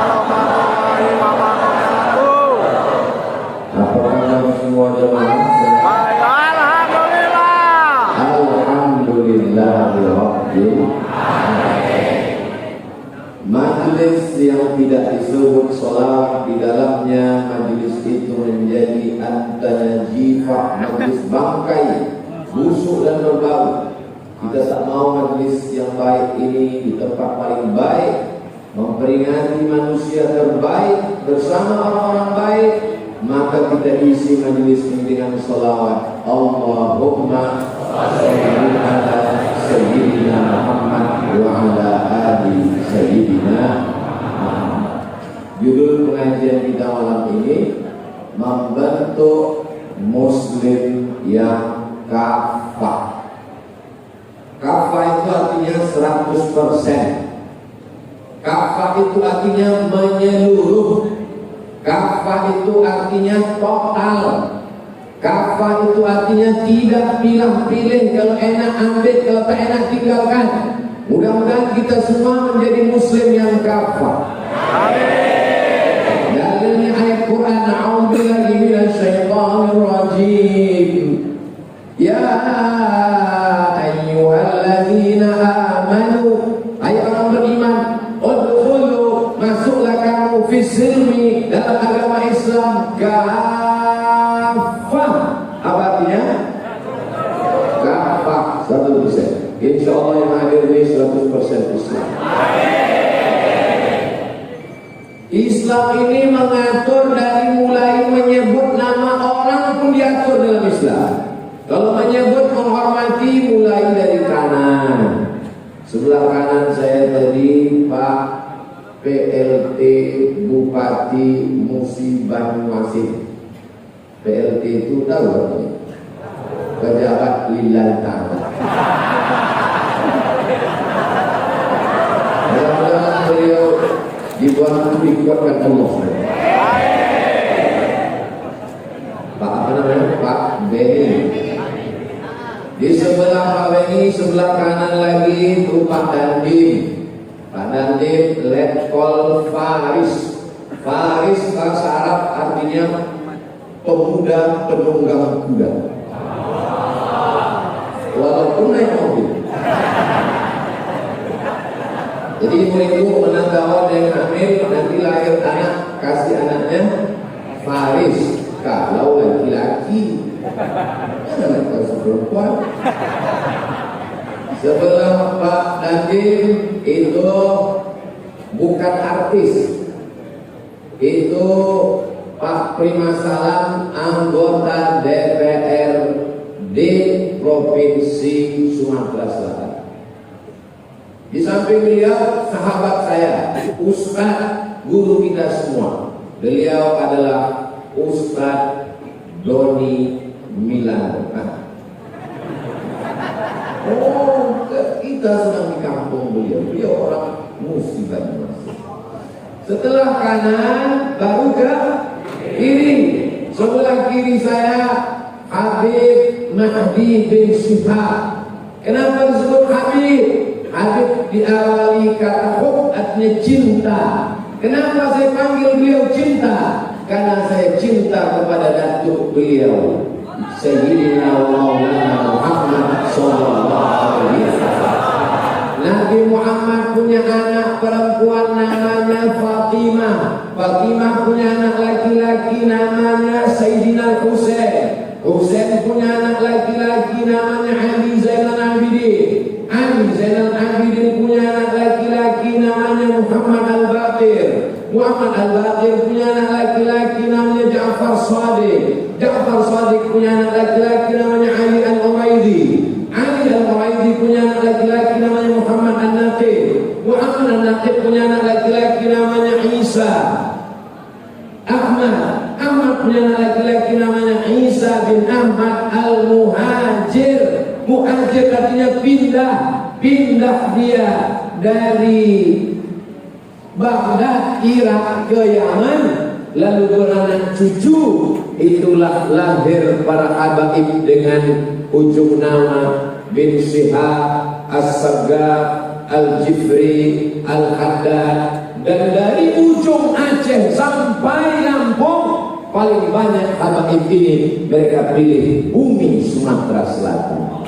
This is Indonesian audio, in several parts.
warahmatullahi wabarakatuh. Apa kabar semua jemaah? Baik, alhamdulillah. Alhamdulillahirabbil Majelis yang tidak disebut sholawat di dalamnya, majelis itu menjadi antara jifah, majelis bangkai, busuk dan berbau. Kita tak mau majelis yang baik ini di tempat paling baik, memperingati manusia terbaik bersama orang-orang baik, maka kita isi majelis ini dengan sholawat. Allahumma sholli ala sayyidina Muhammad wa ala ali sayyidina Muhammad. Judul pengajian kita malam ini, membentuk muslim yang kafah. Kafah itu artinya 100%. Kafah itu artinya menyeluruh. Kafah itu artinya total. Kafah itu artinya tidak pilih-pilih, kalau enak ambil, kalau tak enak tinggalkan. Mudah-mudahan kita semua menjadi muslim yang kafah. Amin. Dalilnya ayat Quran, a'udzubillahi minasyaitonir rajim. Ya ayyuhalladzina amanu, hai orang beriman, udkhulu, masuklah kamu fisilmi, dalam agama Islam kafah. Apa artinya? Kafah 100%. Insya Allah yang hadir ini 100% Islam. Islam ini mengatur dari mulai menyebut nama orang pun diatur dalam Islam. Kalau menyebut menghormati mulai dari kanan. Sebelah kanan saya tadi Pak PLT Bupati Musi Banyuasin. PLT itu tahu artinya? Pejabat lillahi ta'ala. Mudah-mudahan beliau dibantu dikuatkan Allah. Pak apa namanya? Pak Beni. Di sebelah Pak Beni, sebelah kanan lagi itu Pak Dandim. Pak Dandim Letkol Faris. Faris bahasa Arab artinya pemuda penunggang kuda. Walaupun naik mobil. Jadi ibu-ibu menandawan yang hamil nanti lahir anak, kasih anaknya Faris. Kalau laki-laki, anak kasih perempuan. Sebelah Pak Dandim itu bukan artis, itu Pak Primasalam, anggota DPRD Provinsi Sumatera Selatan. Di samping beliau sahabat saya, Ustadz guru kita semua. Beliau adalah Ustadz Doni Milan. Oh, kita sedang di kampung beliau. Beliau orang Musi Banyuasin. Setelah kanan baru ke kiri. Sebelah kiri saya Habib Mahdi bin Syihab. Kenapa disebut Habib? Habib diawali kata hub, artinya cinta. Kenapa saya panggil beliau cinta? Karena saya cinta kepada datuk beliau, Sayyidina Maulana Muhammad sallallahu alaihi wasallam. Nabi Muhammad punya anak perempuan namanya Fatimah. Fatimah punya anak laki-laki namanya Sayyidina Husain. Husain punya anak laki-laki namanya Ali Zainal Abidin. Ali Zainal Abidin punya anak laki-laki namanya Muhammad Al-Baqir. Muhammad Al-Baqir punya anak laki-laki namanya Ja'far Shadiq. Ja'far Shadiq punya anak laki-laki namanya Ali Al-Umaidi. Ali Al-Umaidi punya anak laki-laki namanya Muhammad An-Naqib. Muhammad An-Naqib punya anak laki-laki namanya Isa. Ahmad punya anak laki-laki namanya Isa bin Ahmad Al-Muhajir. Muhajir artinya pindah dia dari Baghdad, Irak ke Yaman, lalu beranak cucu. Itulah lahir para habaib dengan ujung nama bin Syihab, As-Saggaf, Al-Jifri, Al-Haddad. Dan dari ujung ujung Aceh sampai Lampung, paling banyak habaib ini mereka pilih bumi Sumatera Selatan.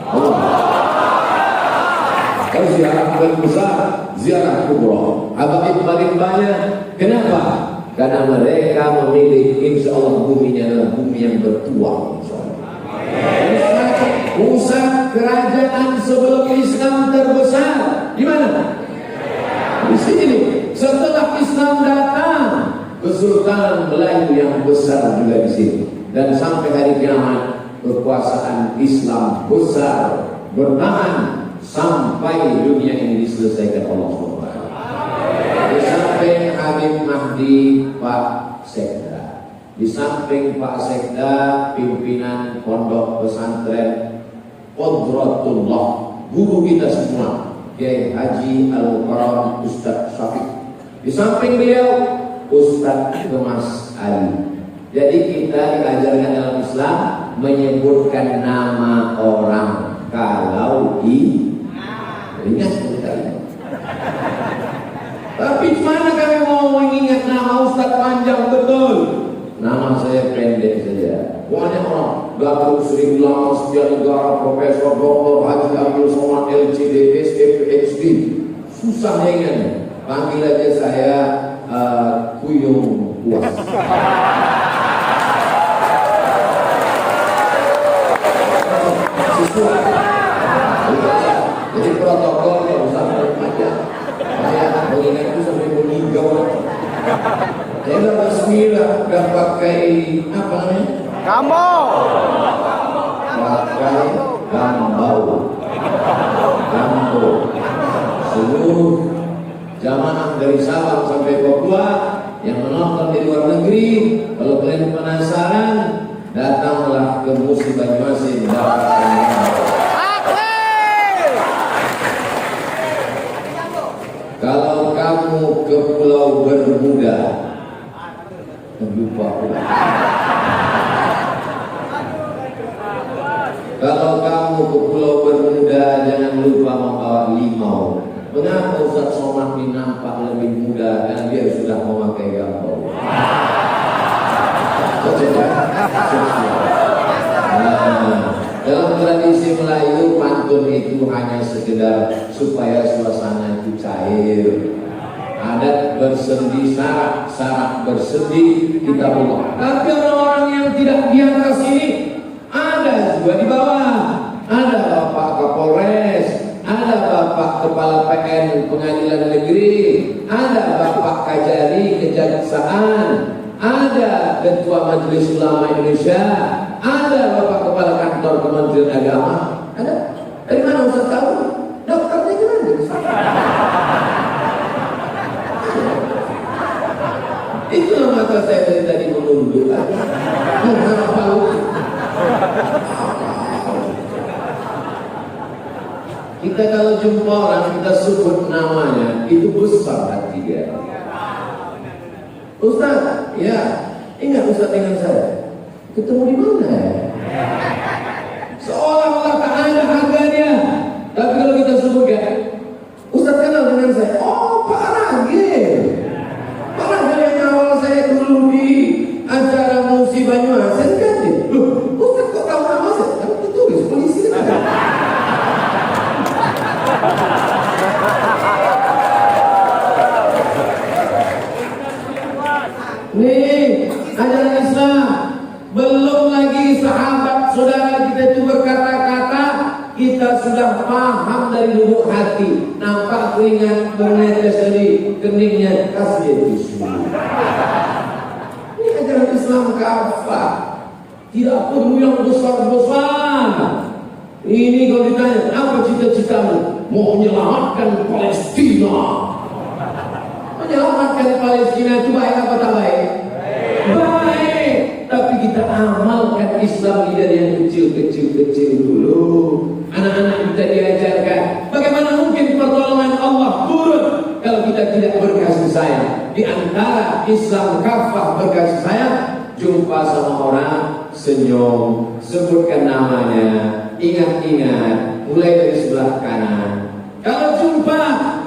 Kalau ziarah besar, ziarah kubro, habaib paling banyak. Kenapa? Karena mereka memilih, insya Allah buminya adalah bumi yang bertuah. Pusat kerajaan sebelum Islam terbesar di mana? Di sini. Setelah Islam datang, Kesultanan Melayu yang besar juga di sini. Dan sampai hari kiamat, kekuasaan Islam besar bertahan sampai dunia ini diselesaikan Allah SWT. Di samping Habib Mahdi, Pak Sekda. Di samping Pak Sekda, pimpinan pondok pesantren Qudratullah, guru kita semua, Kiai Haji Al-Qaram Ustadz Syafiq. Di samping beliau, Ustadz Kemas Ali. Jadi kita diajarkan dalam Islam menyebutkan nama orang kalau ingat sekali. Tapi mana kami mau mengingat nama Ustadz panjang betul? Nama saya pendek saja. Banyak orang Datuk Sri Ulama Setia Negara Profesor Dr. Haji Abdul Somad LCD SPHD. Susah ingat. Panggil aja saya Kuyung Puas. Jadi protokol kalau usah panjang. Saya mengingat itu sampai meninggal. Saya udah bismillah, udah pakai apa namanya? Kamu. Pakai gambau. Seluruh jamaah dari Sabang sampai Papua yang menonton di luar negeri, kalau kalian penasaran, datanglah ke Musi Banyuasin. Kalau kamu ke Pulau Bermuda, lupa. Kalau kamu ke Pulau Bermuda, jangan lupa membawa limau. Mengapa Ustaz Somad ini nampak lebih muda? Karena dia sudah memakai gambau. Dalam tradisi Melayu, pantun itu hanya sekedar supaya suasana itu cair. Adat bersendi syarat bersendi kita buat. Tapi orang-orang yang tidak di atas ini ada juga di bawah. Ada Bapak Kapolres, ada Bapak Kepala PN Pengadilan Negeri, ada Bapak Kajari Kejaksaan, ada Ketua Majelis Ulama Indonesia, ada Bapak Kepala Kantor Kementerian Agama. Ada? Dari mana Ustaz tahu? Dokternya gimana? Itulah mata saya dari tadi menunduk. Kita kalau jumpa orang, kita sebut namanya, itu besar hati dia. Ustaz, ya, ingat Ustaz dengan saya. Ketemu di mana ya? Seolah-olah tak ada harganya. Tapi kalau kita sebutkan, Ustaz kenal dengan saya. Oh, Pak Ragil. Pak Ragil yang awal saya dulu di acara Musi Banyuasin kan? Loh, Ustaz kok tahu nama saya? Kan tertulis polisi kan? Nih, ajaran Islam. Belum lagi sahabat saudara kita itu berkata-kata, kita sudah paham dari lubuk hati. Nampak keringat menetes dari keningnya, kasih tisu. Ini ajaran Islam kafah. Tidak perlu yang besar-besar. Ini kalau ditanya, apa cita-citamu? Mau menyelamatkan Palestina. Menyelamatkan Palestina itu baik apa tak baik? Baik. Tapi kita amalkan Islam dari yang kecil-kecil dulu. Anak-anak kita diajarkan bagaimana mungkin pertolongan Allah turun kalau kita tidak berkasih sayang. Di antara Islam kafah berkasih sayang, jumpa sama orang, senyum, sebutkan namanya, ingat-ingat, mulai dari sebelah kanan. Kalau jumpa,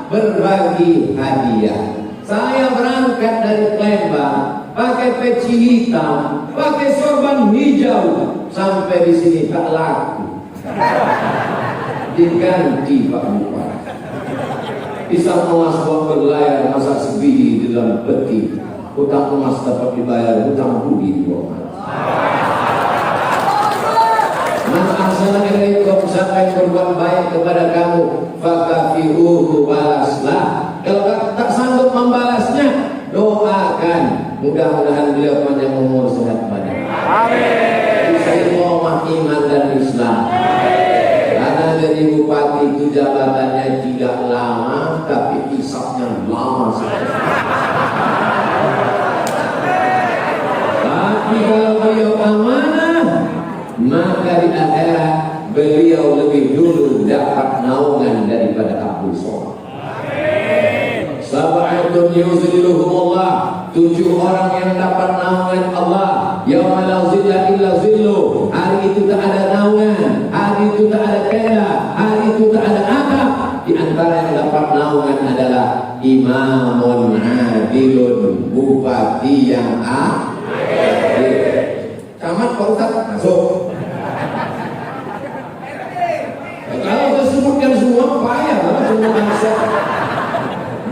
berbagi hadiah. Saya berangkat dari pakai peci hitam, pakai sorban hijau, sampai di sini tak laku. Diganti Pak Bupati. Pisang emas buat berlayar, masa sebiji di dalam peti. Hutang emas dapat dibayar, hutang budi dibawa. Man ahsana ilaikum, siapa yang berbuat baik kepada kamu, fakafi'uhu, balaslah. Kalau tak sanggup membalasnya, doakan. Mudah-mudahan beliau panjang umur, sehat badan. Amin. Istiqomah iman dan Islam. Karena jadi bupati itu jabatannya tidak lama, tapi hisabnya lama sekali. Tapi kalau beliau amanah, maka di akhirat beliau lebih dulu dapat naungan daripada Abdul Somad. Sab'atun yuzilluhumullah, 7 orang yang dapat naungan Allah. Yauma la zilla illa zilluh. Hari itu tak ada naungan, hari itu tak ada tenda, hari itu tak ada atap. Di antara yang dapat naungan adalah imamun adilun, bupati yang adil. Camat Pak Ustaz masuk. Kalau saya sebutkan semua payah lah semua bangsa.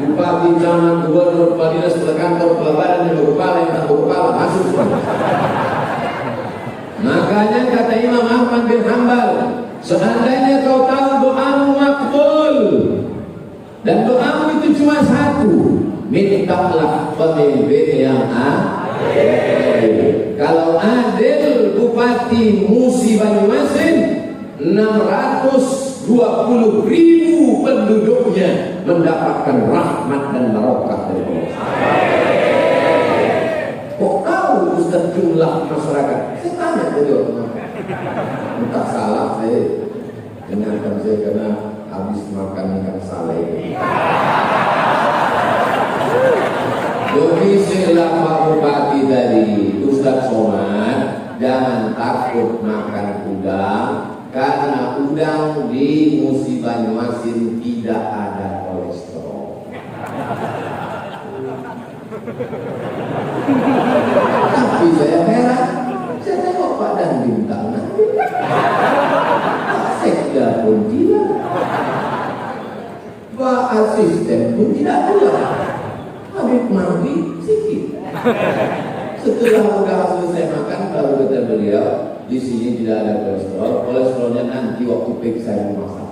Bupati, camat, gubernur, kepala dinas, kepala kantor, kepala badan, yang berkepala, yang tak berkepala, masuk semua. Makanya kata Imam Ahmad bin Hanbal, seandainya kau tahu doamu makbul dan doamu itu cuma satu, mintalah pemimpin yang adil. Kalau adil, Bupati Musi Banyumasin 620.000 penduduknya mendapatkan rahmat dan barokah dari Allah. Kok tahu Ustaz jumlah masyarakat? Saya tanya beliau, entah salah saya dengarkan saya karena habis makan ikan saleh. Domisila Pak Bupati tadi, Ustaz Somad, jangan takut makan udang, karena udang di Musi Banyumasin tidak ada kolesterol. Tapi saya heran, saya tengok Pak Dandim tangan, Pak Sekda pun tidak, Pak Asisten pun tidak pula. Habib Mardi sikit. Setelah udah selesai makan, baru kata beliau, di sini tidak ada kolesterol. Kolesterolnya nanti waktu periksa yang masak.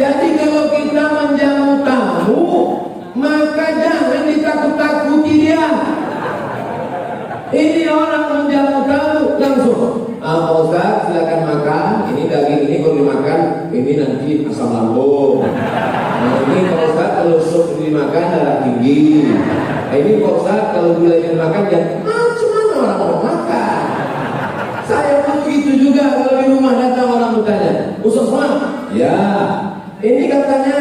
Jadi kalau kita menjamu tamu, maka jangan ditakut-takuti dia. Ini orang menjamu tamu langsung. Pak Ustaz silakan makan. Ini daging ini kalau dimakan, ini nanti asam lambung. Nah ini Pak Ustaz kalau sup dimakan darah tinggi. Ini Pak Ustaz kalau gula dimakan ya macam mana orang mau makan. Saya pun begitu juga kalau di rumah datang orang bertanya, Ustaz Somad, ya ini katanya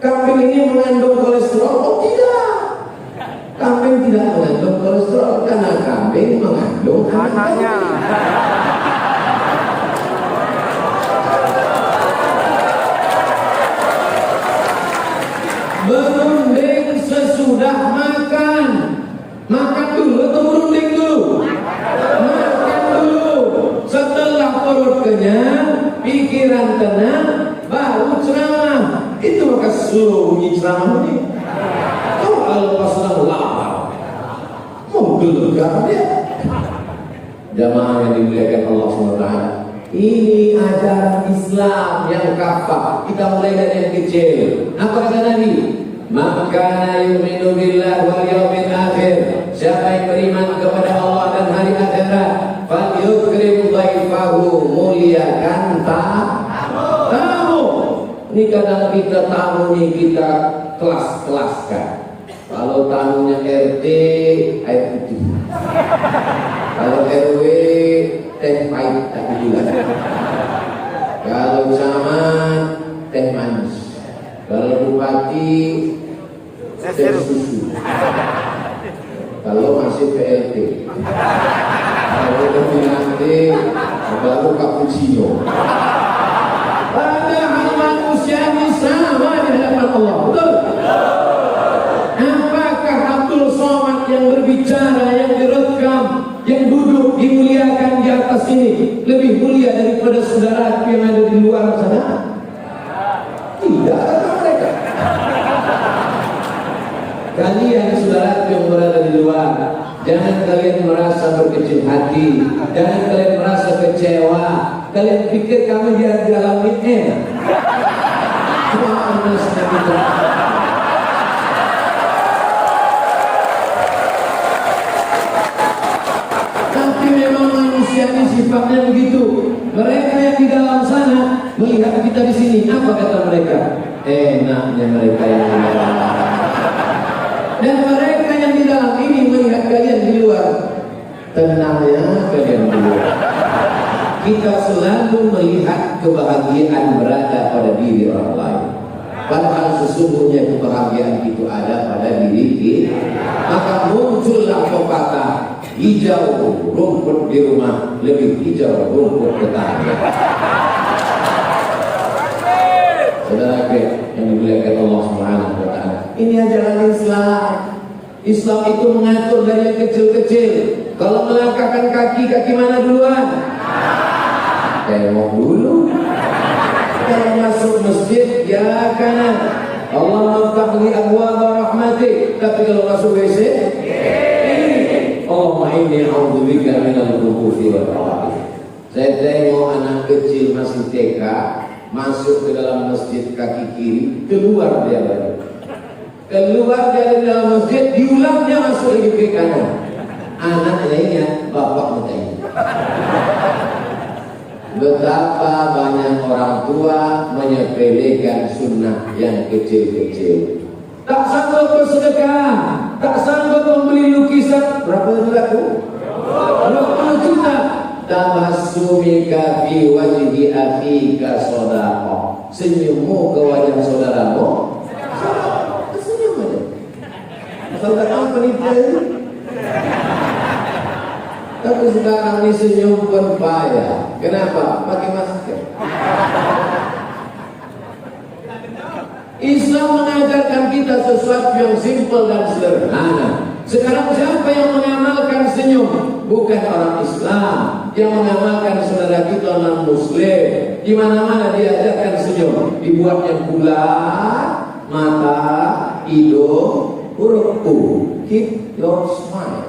kambing ini mengandung kolesterol. Oh tidak, kambing tidak mengandung kolesterol karena kambing mengandung anaknya. Berunding sesudah makan. Makan dulu atau berunding dulu? Makan dulu. Setelah perut kenyang, pikiran tenang, baru ceramah. Itu maka suruh bunyi ceramah ini. Kalau pas sedang lapar, mau gelegar dia. Jamaah yang dimuliakan Allah SWT, ini ajaran Islam yang kafah. Kita mulai dari yang kecil. Apa kata Nabi? Maka yu'minu billah wal yawmil akhir. Siapa yang beriman kepada Allah dan hari akhirat, falyukrim dhaifahu, muliakan tamu. Ini kadang kita tamu nih kita kelas-kelaskan. Kalau tamunya RT, air putih. Kalau RW, teh pahit tak gula. Kalau camat, teh manis. Kalau bupati, teh susu. Kalau masih PLT, kalau lebih nanti baru cappuccino. Padahal manusia ini sama di hadapan Allah, betul? atas ini lebih mulia daripada saudara yang ada di luar sana? Tidak, kata mereka. Kalian saudara yang berada di luar, jangan kalian merasa berkecil hati, jangan kalian merasa kecewa. Kalian pikir kami di dalam ini cuma anak kita. Tapi memang manusia ini sifatnya begitu. Mereka yang di dalam sana melihat kita di sini, apa kata mereka? Enaknya mereka yang di dalam. Dan mereka yang di dalam ini melihat kalian di luar, tenangnya kalian di luar. Kita selalu melihat kebahagiaan berada pada diri orang lain, padahal sesungguhnya kebahagiaan itu ada pada diri kita. Maka muncullah pepatah, hijau rumput di rumah lebih hijau rumput tetangga. Saudara yang dimuliakan Allah Subhanahu wa taala. Ini ajaran Islam. Islam itu mengatur dari yang kecil-kecil. Kalau melangkahkan kaki mana duluan? Tengok dulu. Kalau masuk masjid ya kanan. Allah maftah li abwaab rahmati. Tapi kalau masuk WC, Allahumma inni a'udzubika minal khubuthi wal khaba'ith. Saya tengok anak kecil masih TK masuk ke dalam masjid kaki kiri, keluar dia lagi. Keluar dari dalam masjid, diulangnya masuk lagi ke kanan. Anaknya ingat, bapak bertanya. Betapa banyak orang tua menyepelekan sunnah yang kecil-kecil. Tak sanggup bersedekah, tak sanggup membeli lukisan. Berapa laku? 20 juta. Tabassumika fi wajhi akhika shadaqah. Senyummu ke wajah saudaramu, senyum aja. Saudara penipu. Tapi sekarang ini senyum pun payah. Kenapa? Pakai masker. Islam mengajarkan kita sesuatu yang simpel dan sederhana. Sekarang siapa yang mengamalkan senyum? Bukan orang Islam. Yang mengamalkan saudara kita non Muslim. Di mana-mana diajarkan senyum. Dibuat yang bulat, mata, hidung, huruf U. Keep your smile.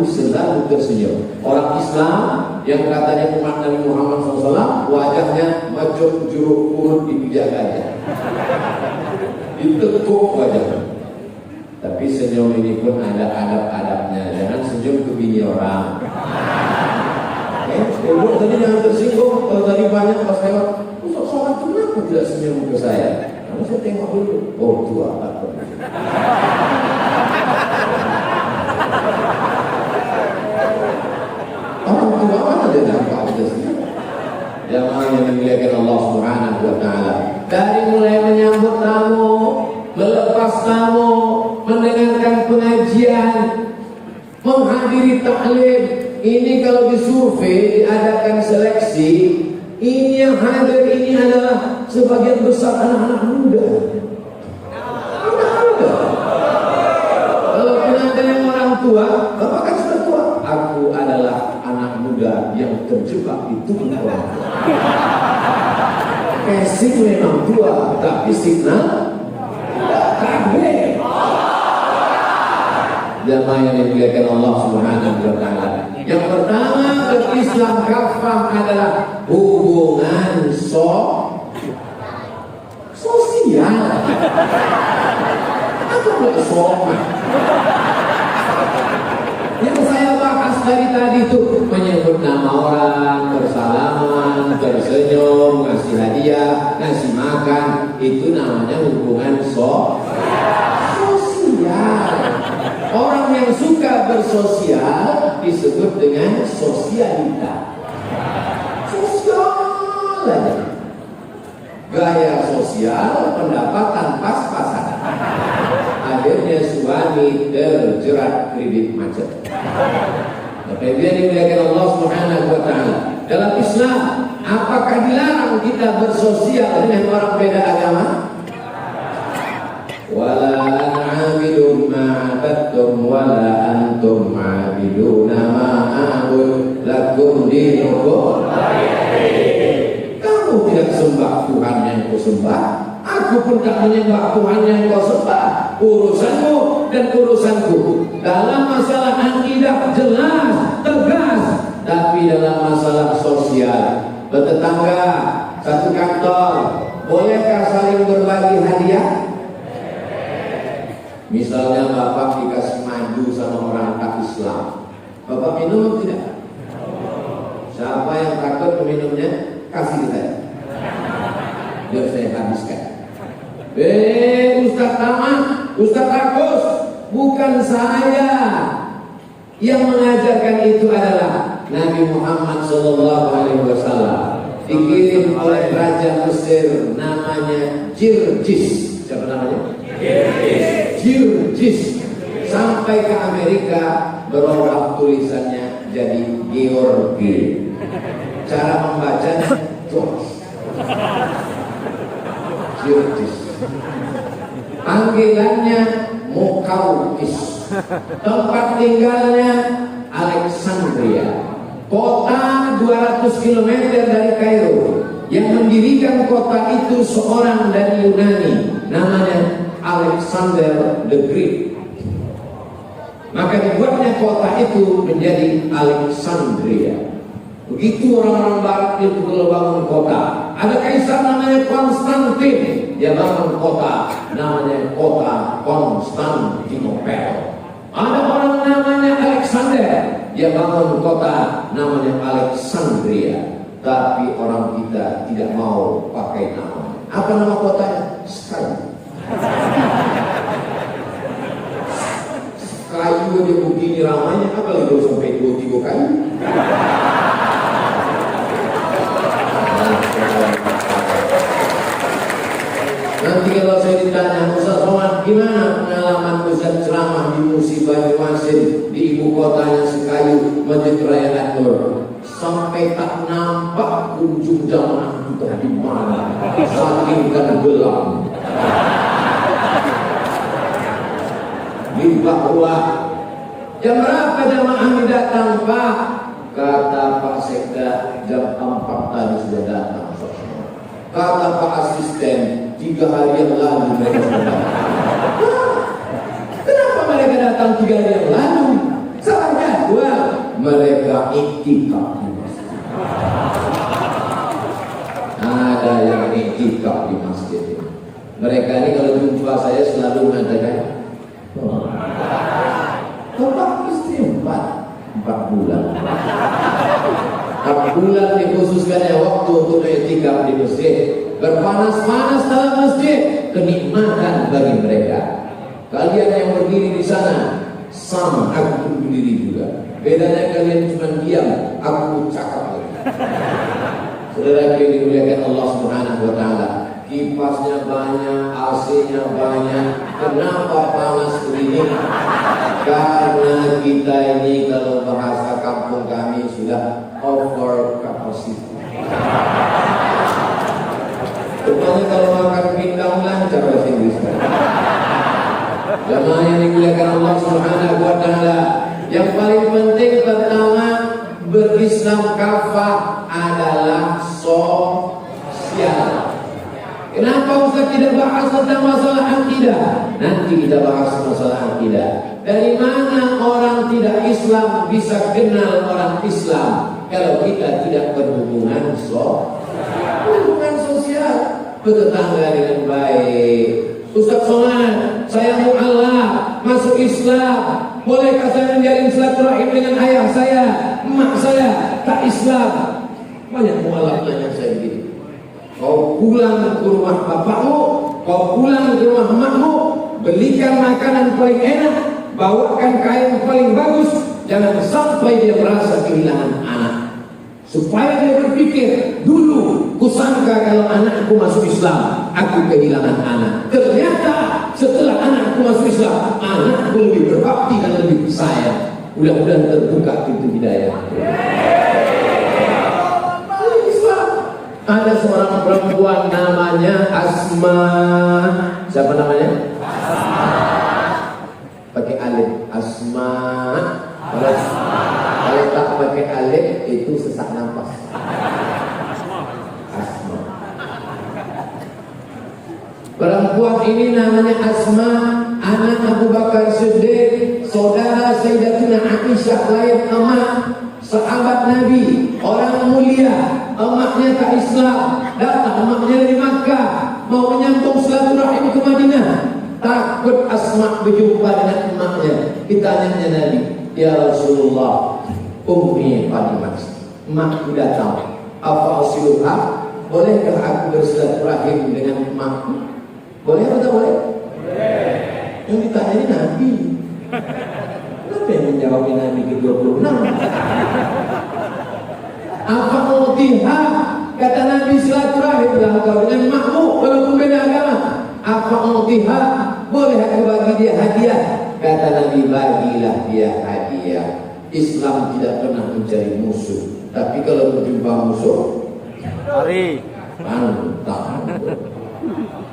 Selalu tersenyum. Orang Islam yang katanya umat Nabi Muhammad SAW, wajahnya macam jeruk purut dipijak aja, ditekuk wajahnya. Tapi senyum ini pun ada adab-adabnya. Jangan senyum ke bini orang. Ibu tadi jangan tersinggung. Kalau tadi banyak pas lewat, usah sholat kenapa tidak senyum ke saya? Karena saya tengok dulu. Oh tua tak pernah. Orang tua mana dia nampak ada senyum? Jamaah yang dimuliakan Allah Subhanahu wa taala. Dari mulai menyambut tamu, melepas tamu, mendengarkan pengajian, menghadiri taklim. Ini kalau disurvei, diadakan seleksi, ini yang hadir ini adalah sebagian besar anak-anak muda. Kalau ada yang orang tua, bapak kan sudah tua. Aku adalah anak muda yang terjebak di tubuh orang tua. Fisik memang tua, tapi signal kabeh. Jamaah yang dimuliakan Allah Subhanahu wa taala. Yang pertama Islam kafam adalah hubungan sosial. Apa boleh sopan? Yang saya bahas dari tadi itu menyebut nama orang, bersalaman, tersenyum, ngasih hadiah, ngasih makan, itu namanya hubungan sosial. Orang yang suka bersosial disebut dengan sosialita. Sosial aja. Gaya sosial, pendapatan pas-pasan. Akhirnya suami terjerat kredit macet. Tapi dia dimuliakan Allah Subhanahu wa taala. Dalam Islam, apakah dilarang kita bersosial dengan orang beda agama? Wala an'abidun ma'abadtum wala antum ma'abiduna ma'abud. dinukum. Kamu tidak sembah Tuhan yang kau sembah, aku pun tak menyembah Tuhan yang kau sembah. Urusanmu dan urusanku. Dalam masalah akidah jelas, tegas. Tapi dalam masalah sosial, bertetangga, satu kantor, bolehkah saling berbagi hadiah? Misalnya bapak dikasih madu sama orang tak Islam, bapak minum tidak? Siapa yang takut meminumnya? Kasih saya, biar saya habiskan. Ustaz Tama, Ustaz Agus, bukan saya yang mengajarkan, itu adalah Nabi Muhammad SAW. Dikirim oleh Raja Mesir namanya Jirjis. Siapa namanya? Jirjis. Sampai ke Amerika, berubah tulisannya jadi Georgi. Cara membacanya George. Jirjis. Panggilannya Muqawqis. Tempat tinggalnya Alexandria. Kota 200 km dari Kairo. Yang mendirikan kota itu seorang dari Yunani, namanya Alexander the Great. Maka dibuatnya kota itu menjadi Alexandria. Begitu orang-orang Barat itu bangun kota. Ada kaisar namanya Konstantin, dia bangun kota namanya kota Konstantinopel. Ada orang namanya Alexander, dia bangun kota namanya Alexandria. Tapi orang kita tidak mau pakai nama. Apa nama kotanya? Sky. Kayu dia begini ramainya, apalagi kalau sampai 2-3 kayu. Nanti kalau saya ditanya, Ustaz Somad, gimana pengalaman Ustaz ceramah di Musibah Banyuasin, di ibu kotanya Sekayu, Masjid Raya An-Nur? Sampai tak nampak kunjung jamaah kita di mana, saking tenggelam. Di bawah. Jam berapa jamaah ini datang, Pak? Kata Pak Sekda, jam 4 tadi sudah datang. Kata Pak Asisten, 3 hari yang lalu mereka sudah datang. Kenapa mereka datang 3 hari yang lalu? Salah jadwal. Mereka iktikaf di masjid. Ada yang iktikaf di masjid. Mereka ini kalau jumpa saya selalu mengatakan, Bapak istri 4 bulan. 4 bulan dikhususkan ya waktu untuk iktikaf di masjid. Berpanas-panas dalam masjid, kenikmatan bagi mereka. Kalian yang berdiri di sana, sama aku berdiri juga. Bedanya kalian cuma diam, aku cakap lagi. Saudara yang dimuliakan Allah Subhanahu wa taala, kipasnya banyak, AC-nya banyak. Kenapa panas begini? Karena kita ini kalau bahasa kampung kami sudah over capacity. Rupanya kalau makan pindang lancar bahasa Inggris. Jemaah yang dimuliakan Allah Subhanahu wa taala, yang paling penting pertama berislam kafah adalah sosial. Kenapa Ustaz tidak bahas tentang masalah akidah? Nanti kita bahas masalah akidah. Dari mana orang tidak Islam bisa kenal orang Islam kalau kita tidak berhubungan hubungan sosial, bertetangga dengan baik. Ustaz Somad, saya mu'alaf, masuk Islam, bolehkah saya menjalin silaturahim dengan ayah saya, emak saya, tak Islam? Banyak mu'alaf nanya saya gitu. Kau pulang ke rumah bapakmu, kau pulang ke rumah emakmu, belikan makanan paling enak, bawakan kain paling bagus, jangan sampai dia merasa kehilangan anak. Supaya dia berpikir, dulu kusangka kalau anakku masuk Islam, aku kehilangan anak. Ternyata setelah anakku masuk Islam, anakku lebih berbakti dan lebih sayang. Mudah-mudahan terbuka pintu hidayah. Islam. Ada seorang perempuan namanya Asma. Siapa namanya? Asma. Pakai alif. Asma. Kalau tak pakai alif itu sesak Perempuan ini namanya Asma, anak Abu Bakar Siddiq, saudara Sayyidatuna Aisyah, lain emak, sahabat Nabi, orang mulia. Emaknya tak Islam, datang emaknya dari Makkah, mau menyambung silaturahim ke Madinah. Takut Asma berjumpa dengan emaknya. Ditanya Nabi, ya Rasulullah, Ummi Fatimah, emakku datang, apa asiluha? Bolehkah aku bersilaturahim dengan emakku? Boleh atau tak boleh? Boleh. Yang ditanya ini Nabi. Kenapa yang menjawabnya Nabi ke-26? Apa utiha? Kata Nabi, silaturahim kau dengan emakmu walaupun beda agama. Apa utiha? Boleh aku bagi dia hadiah? Kata Nabi, bagilah dia hadiah. Islam tidak pernah mencari musuh, tapi kalau berjumpa musuh, Mari. pantang.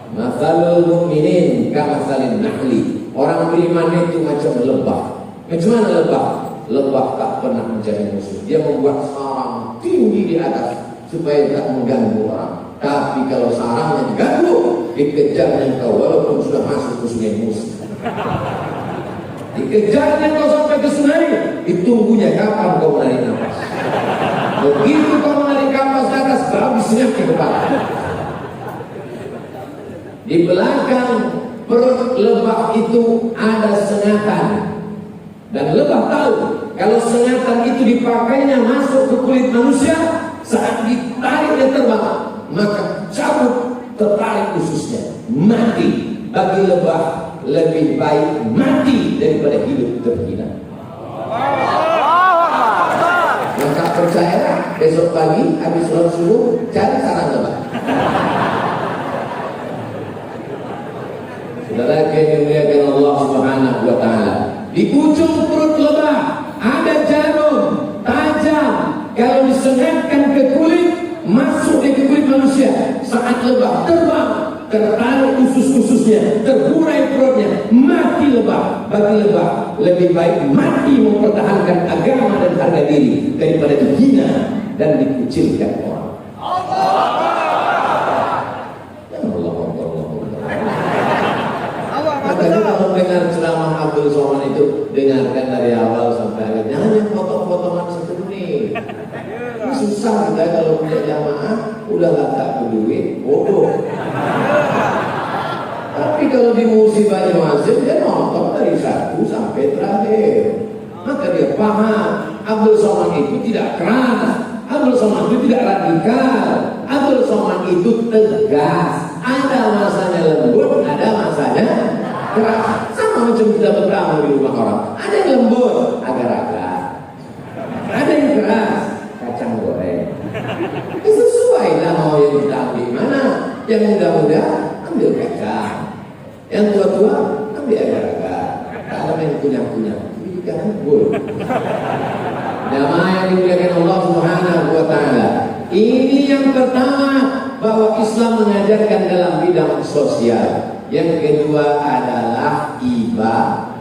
Masalul mu'minin kamasalin nahli. Orang beriman itu macam lebah. Macam mana lebah? Lebah tak pernah mencari musuh. Dia membuat sarang tinggi di atas supaya tak mengganggu orang. Tapi kalau sarangnya diganggu, dikejarnya kau walaupun sudah masuk ke sungai musuh. Dikejarnya kau sampai ke sungai, ditunggunya kapan kau menarik nafas. Begitu kau menarik nafas ke atas, habis ke kepala. Di belakang perut lebah itu ada sengatan. Dan lebah tahu kalau sengatan itu dipakainya masuk ke kulit manusia, saat ditarik dia terbang, maka cabut tertarik ususnya, mati. Bagi lebah lebih baik mati daripada hidup terhina. Maka percayalah, besok pagi habis sholat subuh cari sarang lebah. Saudara yang dimuliakan Allah Subhanahu wa taala, di ujung perut lebah ada jarum tajam. Kalau disengatkan ke kulit, masuk ke kulit manusia. Saat lebah terbang, tertarik usus-ususnya, terburai perutnya, mati lebah. Bagi lebah lebih baik mati mempertahankan agama dan harga diri daripada dihina dan dikucilkan orang. Makanya kalau dengar ceramah Abdul Somad itu, dengarkan dari awal sampai akhir. Jangan yang potong-potongan satu menit. Ini susah kita kalau punya jamaah, udah tak peduli, bodoh. Tapi kalau di musibah Banyuasin, dia nonton dari satu sampai terakhir. Maka dia paham, Abdul Somad itu tidak keras, Abdul Somad itu tidak radikal, Abdul Somad itu tegas. Ada masanya lembut, ada masanya keras. Sama macam kita bertamu di rumah orang, ada yang lembut, agar-agar, ada yang keras, kacang goreng. Itu sesuai lah mau yang kita ambil mana. Yang muda-muda ambil kacang, yang tua-tua ambil agar-agar. Kalau yang punya-punya ini kan bubur. Jamaah yang dimuliakan Allah Subhanahu wa taala, ini yang pertama, bahwa Islam mengajarkan dalam bidang sosial. Yang kedua adalah ibadah.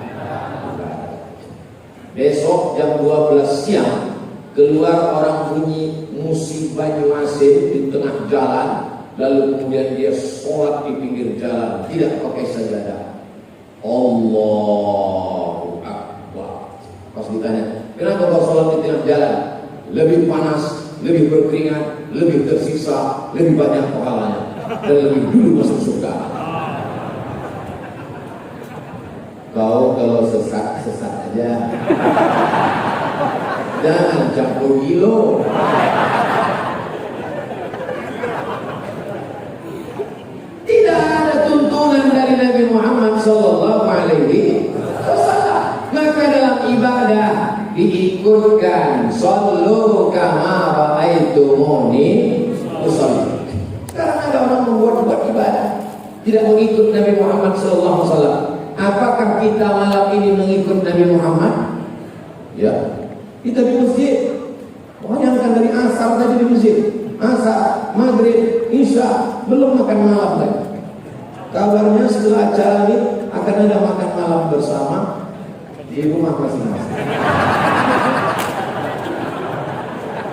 Besok jam 12 siang keluar orang bunyi musik Banyuasin di tengah jalan, lalu kemudian dia sholat di pinggir jalan, tidak pakai sajadah. Allahu Akbar. Pas ditanya, kenapa kau sholat di tengah jalan? Lebih panas, lebih berkeringat, lebih tersiksa, lebih banyak pahalanya, dan lebih dulu masuk surga. Kau kalau sesat aja, jangan campur gilo. Tidak ada tuntunan dari Nabi Muhammad Sallallahu Alaihi Wasallam. Maka dalam ibadah diikutkan sallu kama ra'aitumuni usolli. Sekarang ada orang membuat ibadah tidak mengikut Nabi Muhammad Sallallahu Alaihi Wasallam. Apakah kita malam ini mengikut Nabi Muhammad? Ya, kita di masjid. Pokoknya akan dari asar tadi di masjid. Asar, maghrib, isya, belum makan malam lagi. Kabarnya setelah acara ini akan ada makan malam bersama di rumah masing-masing.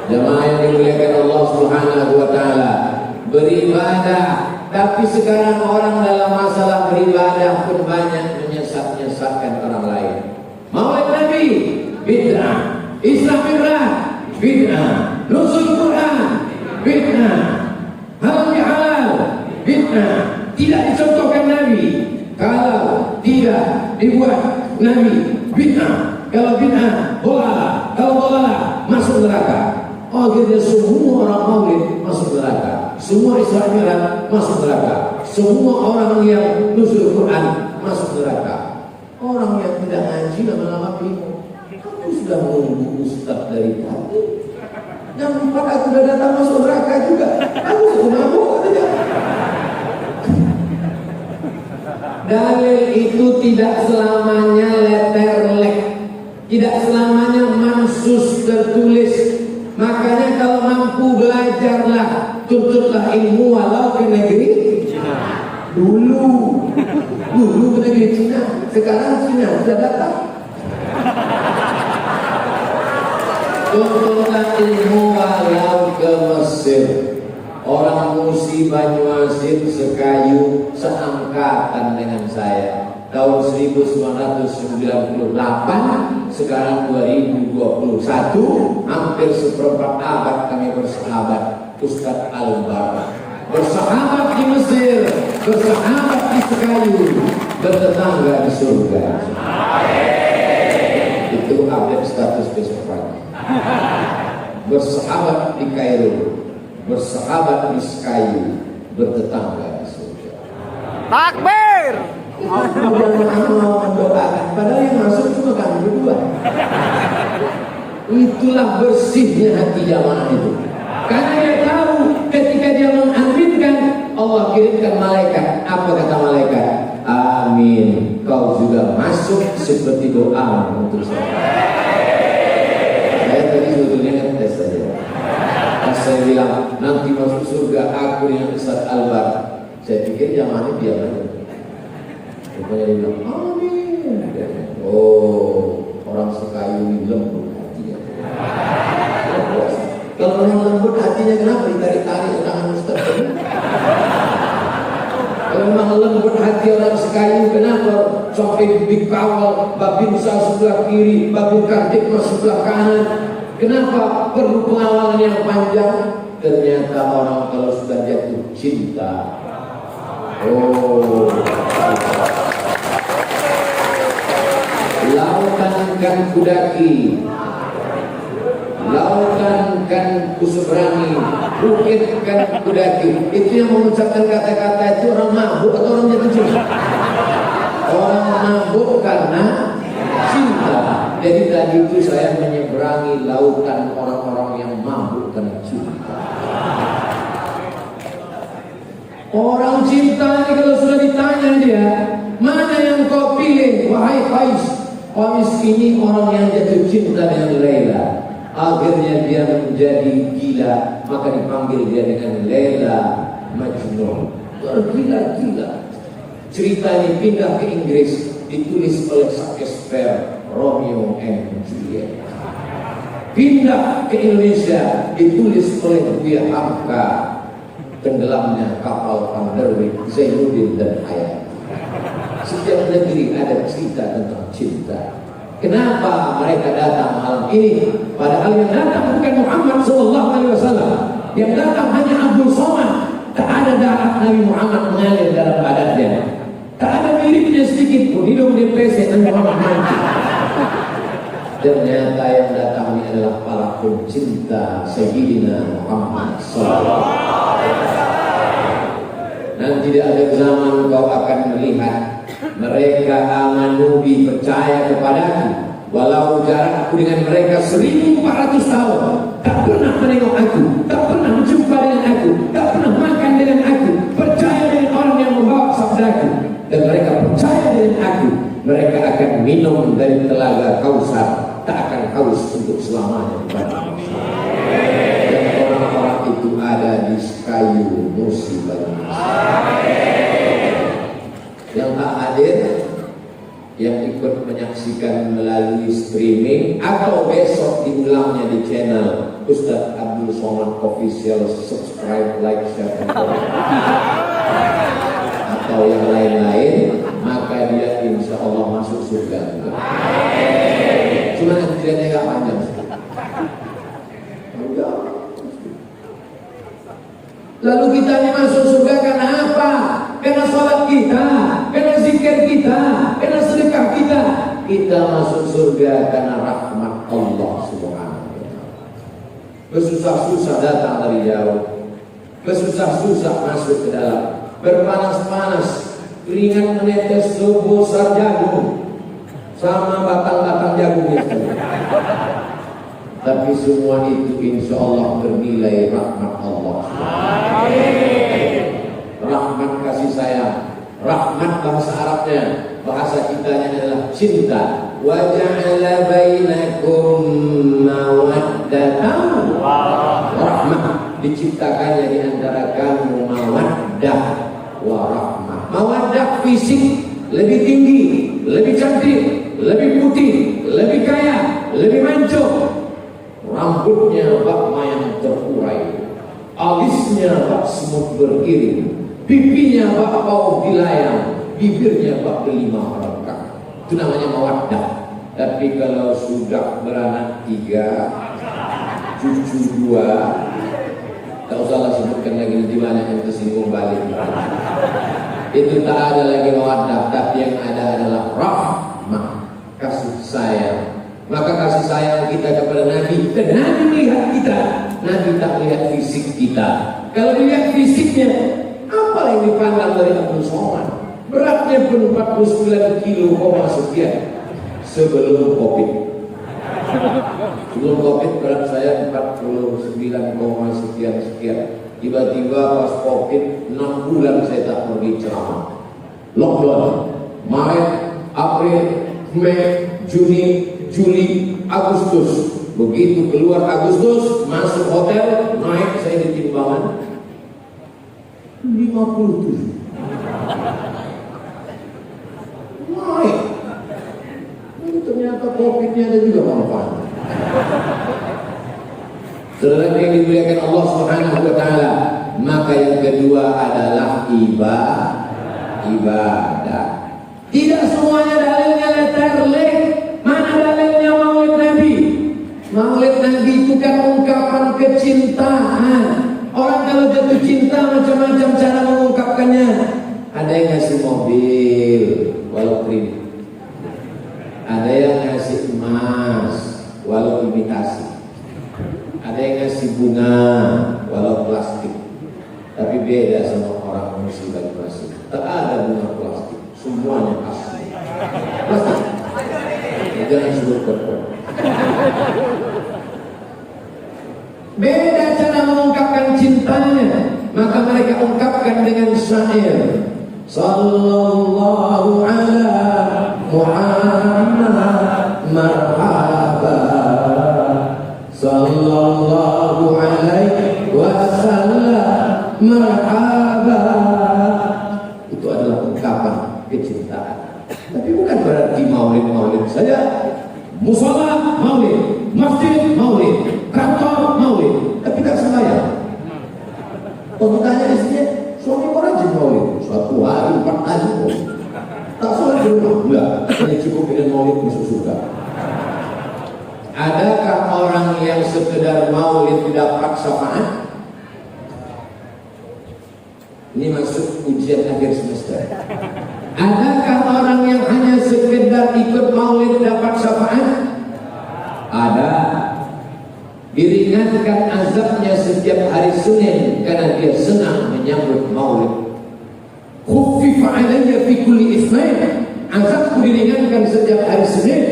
Jamaah yang dimuliakan Allah Subhanahu wa taala, beribadah Tapi sekarang orang dalam masalah beribadah pun banyak menyesatkan orang lain. Maulid Nabi bid'ah, Islam bid'ah, Nuzul Quran bid'ah, halal bihalal bid'ah. Tidak dicontohkan Nabi. Kalau tidak dibuat Nabi bid'ah. Kalau bid'ah dolalah. Kalau dolalah masuk neraka. Oh, jadi semua orang maulid masuk neraka. Semua Isra Mi'raj masuk neraka. Semua orang yang nuzul Quran masuk neraka. Orang yang tidak ngaji lama-lama bingung. Aku sudah menunggu ustaz dari tadi. Yang 4 aku sudah datang masuk neraka juga. Aku sudah mabuk katanya. Dalil itu tidak selamanya letterlek, tidak selamanya mansus tertulis. Makanya kalau mampu belajarlah, tuntutlah ilmu walau ke negeri Cina. Dulu ke negeri Cina, sekarang Cina sudah datang. Tuntutlah ilmu walau ke Mesir. Orang Musi Banyuasin sekayu seangkatan dengan saya. Tahun 1998, sekarang 2021, hampir seperempat abad kami bersahabat. Ustadz Albar bersahabat di Mesir, bersahabat di sekayu, bertetangga di surga. Itu update status besok pagi. Bersahabat di Kairo, bersahabat di sekayu, bertetangga di surga. Takbir. Mendoakan, padahal yang masuk cuma kami berdua. Itulah bersihnya hati jamaah itu. Karena dia tahu ketika dia mengaminkan, Allah kirimkan malaikat. Apa kata malaikat? Amin. Kau juga masuk seperti doa untuk saya. Saya tadi sebetulnya ngetes saja. Pas saya bilang nanti masuk surga aku yang Ustaz Albar, saya pikir jamaahnya diam aja. Rupanya dia bilang amin. Oh, orang sekayu ini lembut hatinya. Kalau orang lembut hatinya kenapa ditarik-tarik tangan Ustaz ini? Kalau memang lembut hati orang sekayu, kenapa sampai dikawal babinsa sebelah kiri, babin kardikmas sebelah kanan? Kenapa perlu pengawalan yang panjang? Ternyata orang kalau sudah jatuh cinta, oh, lautan kan kudaki, lautan kan kuseberangi, bukit kan kudaki. Itu yang mengucapkan kata-kata itu orang mabuk atau orang jatuh cinta? Orang mabuk karena cinta. Jadi tadi itu saya menyeberangi lautan orang-orang yang mabuk karena cinta. Orang cinta ini kalau sudah ditanya dia, mana yang kau pilih wahai Faiz? Faiz ini orang yang jatuh cinta dengan Laila. Akhirnya dia menjadi gila, maka dipanggil dia dengan Laila Majnun. Tergila-gila. Cerita ini pindah ke Inggris, ditulis oleh Shakespeare, Romeo and Juliet. Pindah ke Indonesia, ditulis oleh Buya Hamka, Tenggelamnya Kapal Panderwick, Zainuddin dan Hayat. Setiap negeri ada cerita tentang cinta. Kenapa mereka datang malam ini? Padahal yang datang bukan Muhammad SAW. Yang datang hanya Abdul Somad. Tak ada darah Nabi Muhammad mengalir dalam badannya. Tak ada miripnya sedikit pun. Hidung depresi Nabi Muhammad mati. Ternyata yang datang ini adalah para pencinta Sayyidina Muhammad SAW. Nanti di akhir zaman kau akan melihat mereka amanubi percaya kepadaku, walau jarakku dengan mereka 1400 tahun, tak pernah menengok aku, tak pernah berjumpa dengan aku, tak pernah makan dengan aku, percaya dengan orang yang membawa sabdaku, dan mereka percaya dengan aku. Mereka akan minum dari telaga Kausar, tak akan haus untuk selamanya. Dan orang-orang itu ada di sekayu musibah. Yang tak hadir, yang ikut menyaksikan melalui streaming atau besok diulangnya di channel Ustadz Abdul Somad Official, subscribe, like, share, and comment. atau yang lain-lain, maka dia insya Allah masuk surga juga. Cuma antriannya nggak panjang. Lalu kita ini masuk surga karena apa? Karena sholat kita, karena zikir kita, karena sedekah kita. Kita masuk surga karena rahmat Allah Subhanahu wa Ta'ala. Bersusah-susah datang dari jauh, bersusah-susah masuk ke dalam, berpanas-panas, keringat menetes sebesar jagung sama batang-batang jagungnya. Tapi semua itu insya Allah bernilai rahmat Allah. Rahmat kasih sayang, rahmat bahasa Arabnya, bahasa kitanya adalah cinta. Wa ja'ala bainakum mawaddatan. Rahmat diciptakannya di antara kamu mawaddah wa rahmah. Mawaddah fisik lebih tinggi, lebih cantik, lebih putih, lebih kaya, lebih mancung. Rambutnya bak mayang terurai, alisnya bak semut beriring, pipinya bak bau dilayang, bibirnya bak delima merengkak. Itu namanya mawaddah. Tapi kalau sudah beranak 3, cucu 2, tak usahlah sebutkan lagi di mana yang tersinggung balik. Itu tak ada lagi mawaddah, tapi yang ada adalah rahmah, kasih sayang. Maka kasih sayang kita kepada Nabi, dan Nabi melihat kita, Nabi tak melihat fisik kita. Kalau dilihat fisiknya, apa yang dipandang dari Abdul Somad? Beratnya pun 49 kilo, sekian sebelum Covid. Sebelum Covid berat saya 49, sekian. Tiba-tiba pas Covid 6 bulan saya tak pergi ceramah. Lockdown, Maret, April, Mei, Juni, Juli, Agustus. Begitu keluar Agustus, masuk hotel, naik saya di timbangan 57. Naik. Ini ternyata Covid-nya ada juga manfaatnya. Saudara yang dimuliakan Allah Subhanahu wa Ta'ala, maka yang kedua adalah ibadah. Tidak semuanya dalilnya letterlek. Mana dalilnya maulid Nabi? Maulid Nabi itu kan ungkapan kecintaan. Orang kalau jatuh cinta macam-macam cara mengungkapkannya. Ada yang ngasih mobil walau kredit, ada yang ngasih emas walau imitasi, ada yang ngasih bunga walau plastik. Tapi beda sama orang muslim masih. Tak ada bunga plastik, semuanya asli. Plastik. Jangan sebut berkor. Beda cara mengungkapkan cintanya. Maka mereka ungkapkan dengan syair. Sallallahu ala Muhammad marhaba. Sallallahu alaihi wasallam marhaba. Itu adalah ungkapan kecintaan. Tapi bukan berarti maulid saja. Musola maulid, masjid maulid, kantor maulid, tapi tak sembahyang. Kalau tanya istrinya, suami kok rajin maulid? Suatu hari 4 kali maulid. Tak sholat di rumah? Enggak, hanya cukup dengan maulid masuk surga. Adakah orang yang sekedar maulid dapat syafaat? Ini masuk ujian akhir semester. Adakah orang yang hanya sekedar ikut maulid dapat syafaat? Ada. Diringankan azabnya setiap hari Senin karena dia senang menyambut maulid. Khuffifa alayya fi kulli itsnain. Azabku diringankan setiap hari Senin.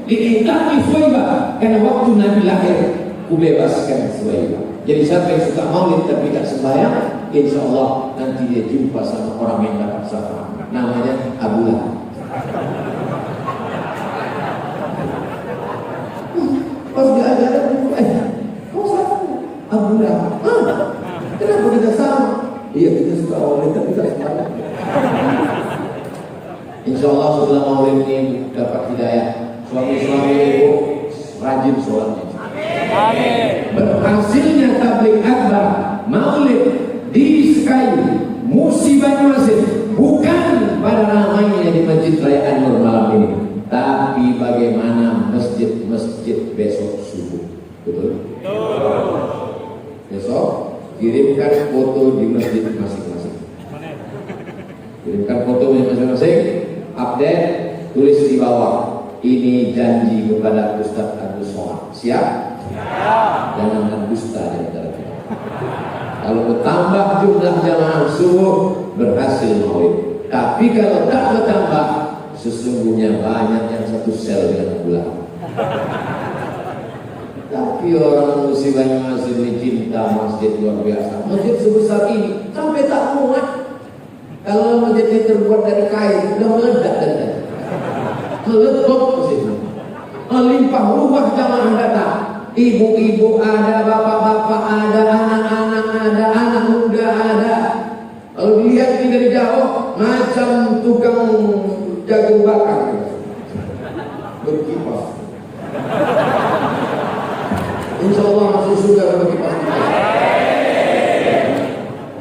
Diitaki Suwaibah karena waktu Nabi lahir kubebaskan Suwaibah. Jadi siapa yang suka maulid tapi tak sembahyang, insya Allah nanti dia jumpa sama orang yang dapat syafaat. Namanya Abu Lahab. Pas diajaran, kau sama Abu Lahab. Kenapa kita sama? Iya, kita suka maulid tapi tak sembahyang. Insya Allah setelah maulid ini dapat hidayah. Suami-suami ibu rajin sholatnya. Berhasilnya tabligh akbar maulid di Sky Musi Banyuasin bukan pada ramainya di Masjid Raya An-Nur malam ini, tapi bagaimana masjid-masjid besok subuh. Betul? Besok kirimkan foto di masjid masing-masing. Kirimkan foto di masing-masing, update, tulis di bawah. Ini janji kepada Ustadz Agus Somad. Siap? Jangan dusta di antara kita. Kalau bertambah jumlah jamaah subuh, berhasil maulid. Tapi kalau tak bertambah, sesungguhnya banyak yang satu sel dengan gula. Tapi orang Musi Banyuasin ini cinta masjid luar biasa. Masjid sebesar ini sampai tak muat. Kalau masjid ini terbuat dari kain, udah meledak dan meletup masjid. Melimpah ruah jamaah datang. Ibu-ibu ada, bapak-bapak ada, anak-anak ada, anak muda ada. Kalau dilihat ini dari jauh, macam tukang jagung bakar berkipas. Insya Allah masuk surga berkipas.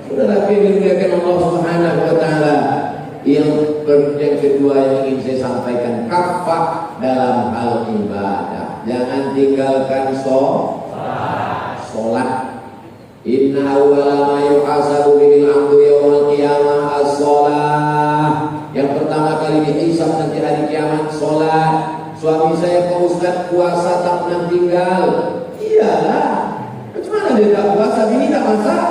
Sudah tapi dimuliakan Allah Subhanahu Wa Taala. Yang kedua yang ingin saya sampaikan, kafah dalam hal ibadah. Jangan tinggalkan sholat. Inna awwala ma yuhasabu bil 'abdu yaumil qiyamah as-shalah. Yang pertama kali dihisab nanti hari kiamat sholat. Suami saya Pak Ustadz puasa tak pernah tinggal. Iyalah, bagaimana dia tak puasa? Bini tak masak.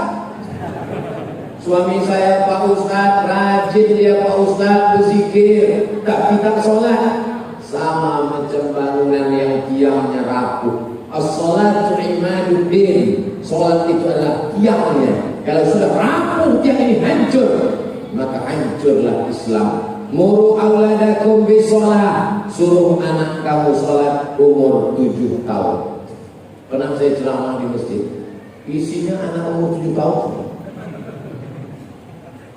Suami saya Pak Ustadz rajin dia Pak Ustadz berzikir, tapi tak sholat. Sama macam bangunan yang tiangnya rapuh. As-sholatu imaduddin. Sholat itu adalah tiangnya. Kalau sudah rapuh tiang ini hancur, maka hancurlah Islam. Muru auladakum bisolah. Suruh anak kamu sholat umur 7 tahun. Pernah saya ceramah di masjid, isinya anak umur 7 tahun.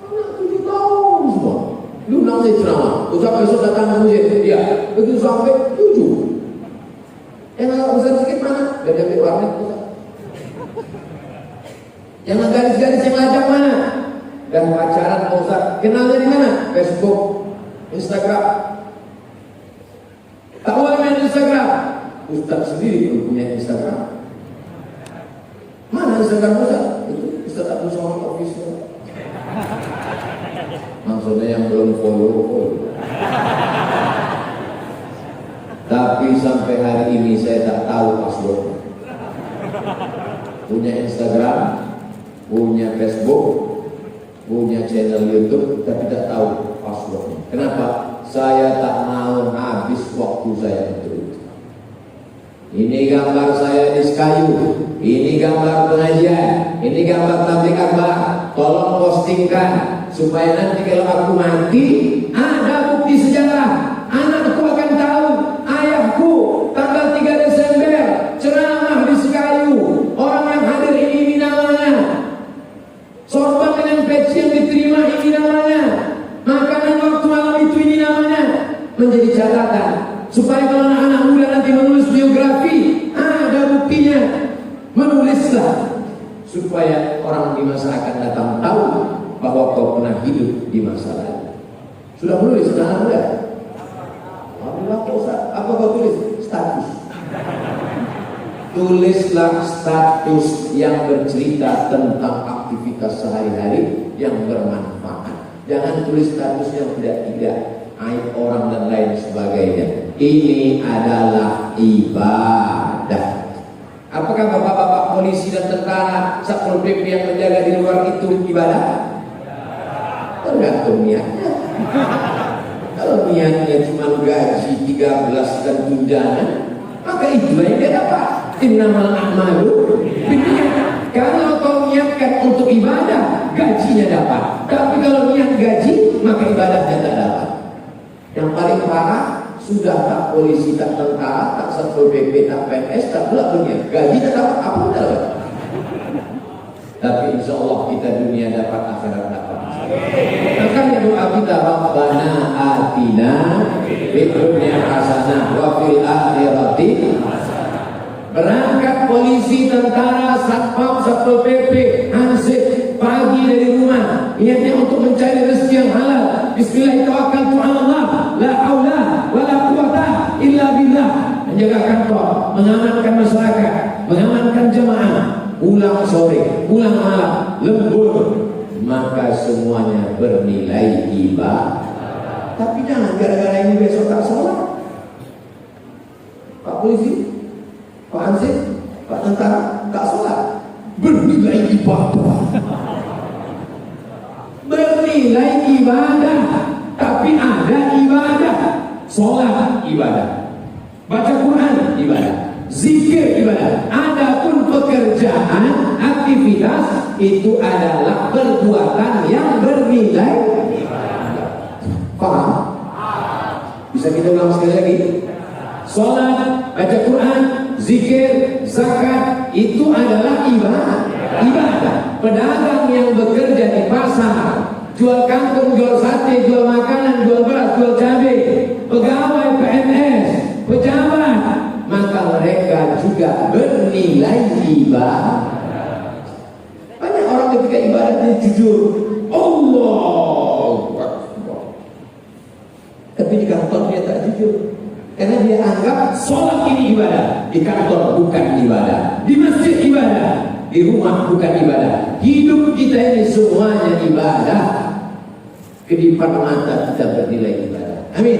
Anak 7 tahun semua. Lu nak saya ceramah, Ustaz besok datang ke masjid. Ya, begitu sampai 7. Yang agak besar sedikit mana? Dari ambil warnet Ustaz. Yang garis-garis yang lajang mana? Dan pacaran Ustaz. Kenalnya di mana? Facebook, Instagram. Tak boleh main Instagram. Ustaz sendiri pun punya Instagram. Mana Instagram Ustaz? Itu Ustaz Abdul Somad Official. Maksudnya yang belum follow. Tapi sampai hari ini saya tak tahu password. Punya Instagram, punya Facebook, punya channel YouTube, tapi tak tahu passwordnya. Kenapa? Saya tak mau habis waktu saya untuk itu. Ini gambar saya di Sekayu, ini gambar pengajian, ini gambar tablik akbar. Tolong postingkan supaya nanti kalau aku mati ada bukti sejarah. Anakku akan tahu ayahku tanggal 3 Desember ceramah di Sekayu. Orang yang hadir ini namanya. Sorban dengan peci yang diterima ini namanya. Makanan waktu malam itu ini namanya. Menjadi catatan supaya kalau anak-anak muda nanti menulis biografi ada buktinya. Menulislah supaya orang di masa akan datang tahu bahwa kau pernah hidup di masa lalu. Sudah menulis anak muda? Apa kau tulis? Status. Tulislah status yang bercerita tentang aktivitas sehari-hari yang bermanfaat. Jangan tulis status yang tidak aib orang dan lain sebagainya. Ini adalah ibadah. Apakah bapak-bapak polisi dan tentara, Satpol PP yang menjaga di luar itu ibadah? Tergantung niatnya. Kalau niatnya cuma gaji 13 dan tunjangan, maka itu yang dia dapat. Innamal a'malu binniyat. Kalau kau niatkan untuk ibadah, gajinya dapat. Tapi kalau niat gaji, maka ibadahnya tak dapat. Yang paling parah, sudah tak polisi, tak tentara, tak Satpol PP, tak PNS, tak pula dunia. Gaji tak dapat, apa pun tak dapat. Tapi insya Allah kita dunia dapat, akhirat dapat. Makanya doa kita, Rabbana atina fid dunya hasanah wa fil akhirati. Berangkat polisi, tentara, satpam, Satpol PP, hansip pagi dari rumah niatnya untuk mencari rezeki yang halal. Bismillahirrahmanirrahim. La haula wala quwata illa billah. Menjaga kantor, mengamankan masyarakat, mengamankan jemaah, pulang sore, pulang malam, lembur, maka semuanya bernilai ibadah. Tapi jangan gara-gara ini besok tak sholat. Pak polisi, Pak Ansip, Pak tentara tak sholat, bernilai ibadah. Bernilai ibadah. Tapi ada ibadah. Sholat ibadah, baca Quran ibadah, zikir ibadah. Adapun pekerjaan, aktivitas itu adalah perbuatan yang bernilai ibadah. Paham? Bisa kita ulang sekali lagi? Sholat, baca Quran, zikir, zakat itu adalah ibadah. Pedagang yang bekerja di pasar, jual kangkung, jual sate, jual makanan, jual beras, jual cabai, pegawai PNS, pejabat, maka mereka juga bernilai ibadah. Banyak orang ketika ibadahnya jujur, Allahu Akbar, tapi di kantor dia tak jujur, karena dia anggap sholat ini ibadah. Di kantor bukan ibadah, di masjid ibadah, di rumah bukan ibadah. Hidup kita ini semuanya ibadah. Kedipan mata kita bernilai ibadah. Amin.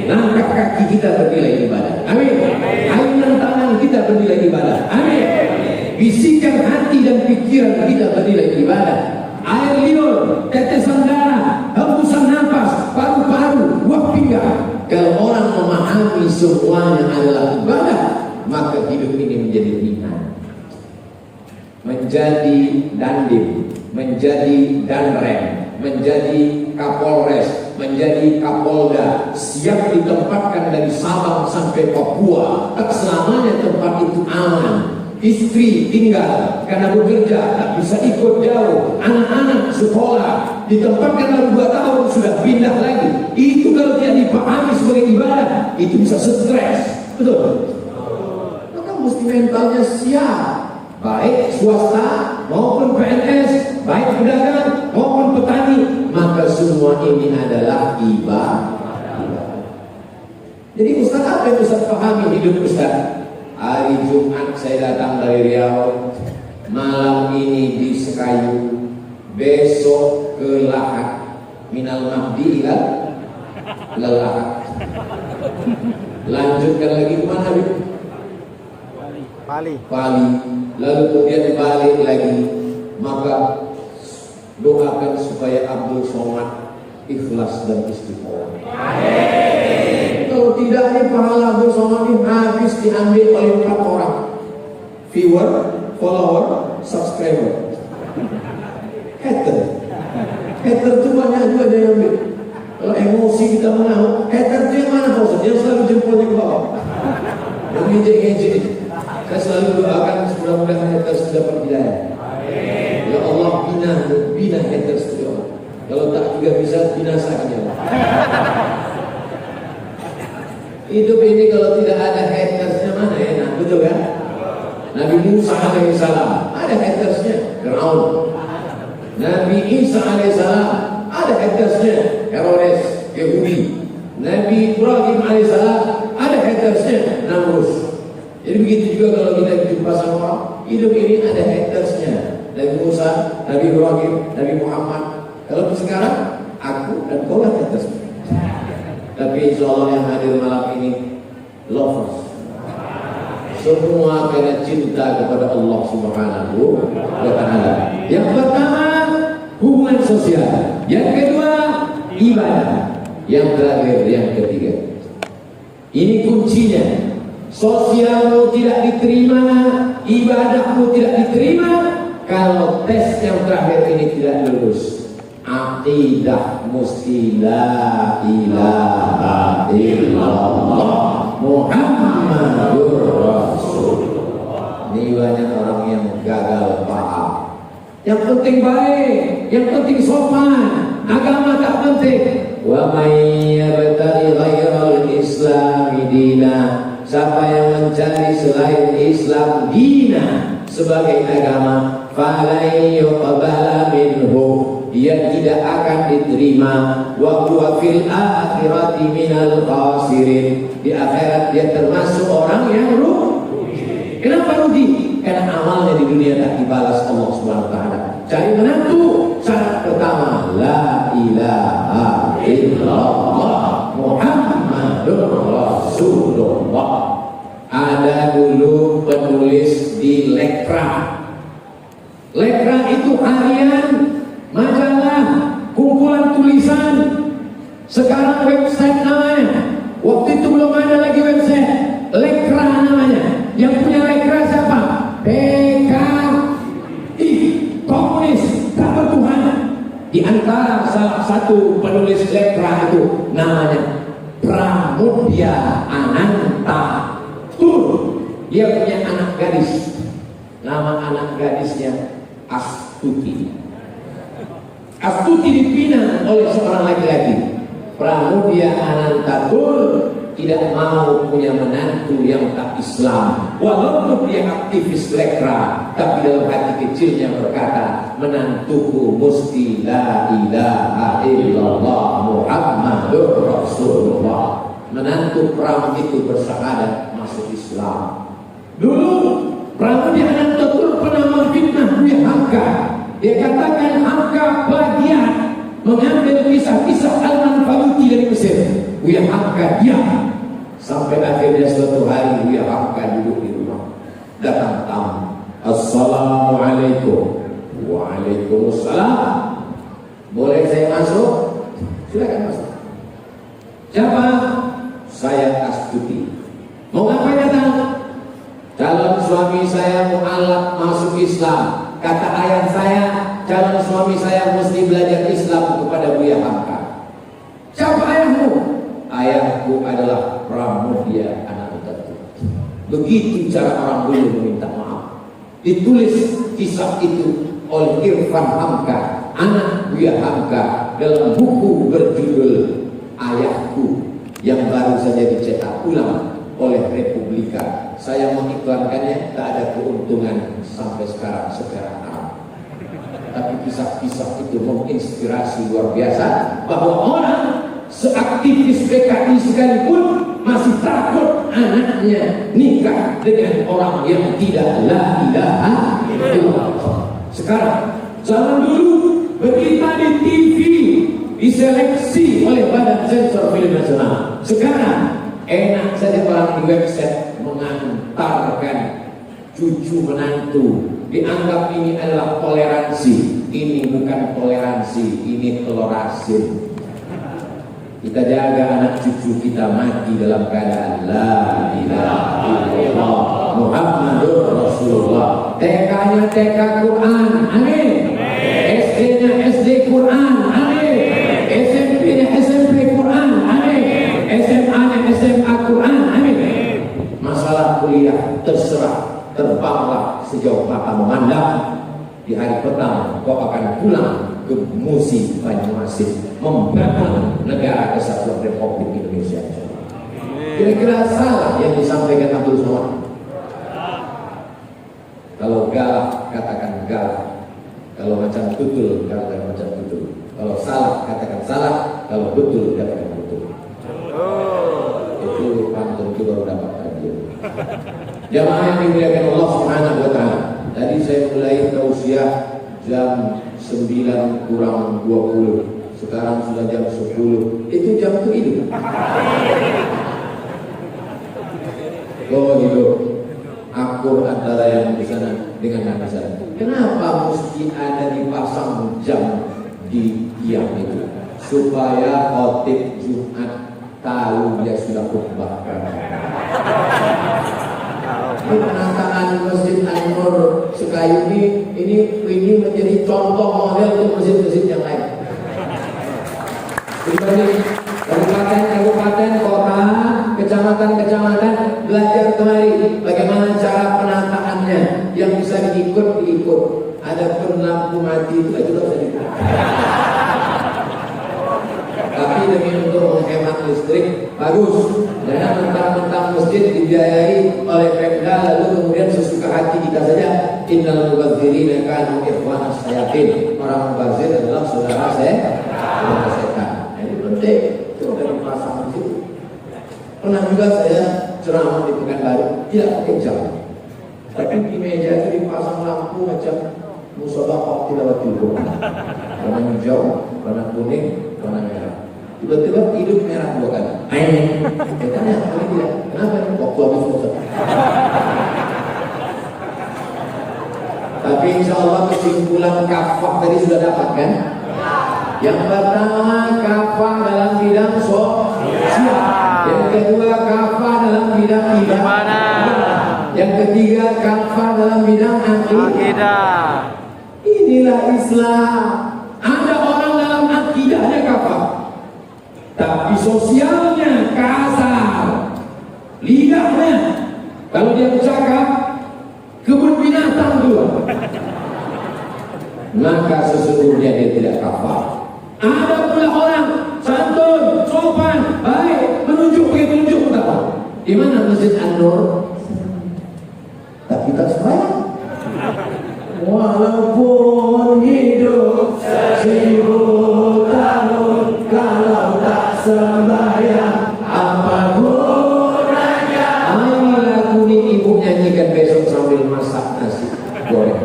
Langkah kaki kita bernilai ibadah. Amin. Ayunan tangan kita bernilai ibadah. Amin. Bisikan hati dan pikiran kita bernilai ibadah. Air liur, tetesan darah, hembusan nafas, paru-paru, buah pinggang. Kalau orang memahami semuanya adalah ibadah, maka hidup ini menjadi ringan. Menjadi dandim, menjadi danrem, menjadi kapolres, menjadi kapolda, siap ditempatkan dari Sabang sampai Papua. Tak selamanya tempat itu aman. Istri tinggal karena bekerja, tak bisa ikut jauh. Anak-anak sekolah, ditempatkan baru 2 tahun sudah pindah lagi. Itu kalau tidak dipahami sebagai ibadah, itu bisa stres. Betul? Maka mesti mentalnya siap. Baik swasta maupun PNS, baik pedagang maupun petani, maka semua ini adalah ibadah. Jadi Ustaz, apa yang Ustaz pahami hidup Ustaz? Hari Jumat saya datang dari Riau, malam ini di Sekayu, besok ke Lahat, minal mahdi ilal Lahat. Lanjutkan lagi kemana Habib? Bali. Lalu kemudian balik lagi. Maka doakan supaya Abdul Somad ikhlas dan istiqomah. Kalau tidak, ini pahala Abdul Somad ini habis diambil oleh 4 orang. Viewer, follower, subscriber, hater. Hater itu banyak juga dia ambil. Kalau emosi kita menahu, hater itu yang mana Pak? Dia selalu jempolnya ke bawah, yang ngejek-ngejek. Saya selalu doakan mudah-mudahan haters dapat hidayah. Ya Allah, bina haters itu. Kalau tak juga bisa binasakan ya Allah. Hidup ini kalau tidak ada hatersnya mana enak, betul kan? Nabi Musa alaihissalam ada hatersnya, Firaun. Nabi Isa alaihissalam ada hatersnya, Herodes, Yahudi. Nabi Ibrahim alaihissalam ada hatersnya, Namrus. Jadi begitu juga kalau kita jumpa sama orang, hidup ini ada hatersnya. Nabi Musa, Nabi Ibrahim, Nabi Muhammad. Kalau sekarang aku dan kau lah hatersnya. Tapi insya Allah yang hadir malam ini lovers, semua karena cinta kepada Allah Subhanahu wa Ta'ala. Yang pertama hubungan sosial, yang kedua ibadah, yang terakhir yang ketiga. Ini kuncinya. Sosialmu tidak diterima, ibadahmu tidak diterima kalau tes yang terakhir ini tidak lulus. Aqidah mesti la ilaha illallah Muhammadur Rasulullah. Ini banyak orang yang gagal paham. Yang penting baik, yang penting sopan, agama tak penting. Wa may yabtaghi ghairal islami dina, siapa yang mencari selain Islam dina sebagai agama, falan yuqbala minhu, dia tidak akan diterima. Wa huwa fil akhirati minal khasirin. Di akhirat dia termasuk orang yang rugi. Kenapa rugi? Karena amalnya di dunia tak dibalas Allah Subhanahu wa taala. Cari menantu, syarat pertama la ilaha illallah Muhammadur Rasulullah. Ada dulu penulis di Lekra. Lekra itu harian, majalah, kumpulan tulisan. Sekarang website namanya. Waktu itu belum ada lagi website. Lekra namanya. Yang punya Lekra siapa? PKI, komunis, tak bertuhan. Di antara salah satu penulis Lekra itu namanya Pramudya Ananta. Dia punya anak gadis. Nama anak gadisnya Astuti. Astuti dipinang oleh seorang laki-laki. Pramudya Anantatur tidak mau punya menantu yang tak Islam. Walaupun dia aktivis Lekra, tapi dalam hati kecilnya berkata, menantuku mesti la ilaha illallah Muhammadur Rasulullah. Menantu Pram itu bersyahadat masuk Islam. Dulu Pramudya Anantatur pernah memfitnah Buya Hamka. Dia katakan Hamka plagiat, mengambil kisah-kisah Al-Manfaluti dari Mesir. Buya Hamka diam. Sampai akhirnya suatu hari Buya Hamka duduk di rumah. Datang tamu. Assalamualaikum. Waalaikumsalam. Boleh saya masuk? Silakan masuk. Siapa? Saya Astuti. Mau ngapain datang? Calon suami saya mu'alaf masuk Islam. Kata ayah saya, calon suami saya mesti belajar Islam kepada Buya Hamka. Siapa ayahmu? Ayahku adalah Pramudya Anantatur. Begitu cara orang dulu meminta maaf. Ditulis kisah itu oleh Irfan Hamka, anak Buya Hamka, dalam buku berjudul Ayahku, yang baru saja dicetak ulang oleh Republika. Saya mengiklankannya, tak ada keuntungan sampai sekarang secara haram. Tapi kisah-kisah itu menginspirasi luar biasa, bahwa orang seaktivis PKI sekalipun masih takut anaknya nikah dengan orang yang tidak la ilaha illallah. Sekarang, zaman dulu berita di TV diseleksi oleh Badan Sensor Film Nasional. Sekarang enak saja orang di website mengantarkan cucu menantu. Dianggap ini adalah toleransi. Ini bukan toleransi, ini telur asin. Kita jaga anak cucu kita mati dalam keadaan la ilaha illallah Muhammadur Rasulullah. TK-nya TK Quran, amin. SD-nya SD Quran, amin. SMP-nya SMP Quran, amin. SMA-nya SMA Quran, amin. Masalah kuliah terserah, terbanglah sejauh mata memandang. Di hari pertama kau akan pulang ke Musi Banyuasin, membangun negara kesatuan Republik Indonesia. Kira-kira salah yang disampaikan Abdul Somad? Kalau galak katakan galak, kalau macam betul katakan macam betul, kalau salah katakan salah, kalau betul katakan betul. Itu pantun itu baru dapat hadiah. Jamaah yang dimuliakan Allah Subhanahu wa taala. Tadi saya mulai tausiah jam 9 kurang 20. Sekarang sudah jam 10. Itu jam itu hidup. Oh hidup. Akur antara yang di sana dengan yang di sana. Kenapa mesti ada dipasang jam di tiang itu? Supaya khotib Jumat tahu dia sudah khutbah. Penataan Masjid An-Nur Sekayu ini menjadi contoh model untuk masjid-masjid yang lain. Jadi kabupaten, kota, kecamatan belajar kemari bagaimana cara penataannya yang bisa diikut. Ada pun lampu mati itu tidak bisa diikut. Tapi demi untuk menghemat listrik bagus. Jangan mentang-mentang masjid dibiayai oleh Pemda lalu kemudian sesuka hati kita saja Innal mubadzirina kanu ikhwana syayatin. Orang mubazir adalah saudara setan. Ini penting. Itu dari pasangan itu. Pernah juga saya ceramah di Pekanbaru, tidak pakai jam, tapi di meja itu dipasang lampu macam musollah tilawatil Quran, warna hijau, warna kuning, warna merah. Tiba-tiba hidup merah 2 kali. Saya tanya, ini dia, kenapa ini? Waktu habis Ustaz. Tapi insya Allah kesimpulan kafah tadi sudah dapat kan? Yang pertama kafah dalam bidang sosial, yang kedua kafah dalam bidang ibadah, yang ketiga kafah dalam bidang akidah. Inilah Islam. Ada orang dalam akidahnya kafah, tapi sosialnya kasar, lidahnya kalau dia bercakap kebun binatang juga, maka sesungguhnya dia tidak kafah. Ada pula orang santun, sopan, baik, menunjuk utama. Di mana Masjid An-Nur? Tapi tak sembahyang. Walaupun hidup 1000 tahun, kalau tak sembahyang, apa gunanya? Ini lagu ini ibu nyanyikan besok sambil masak nasi goreng.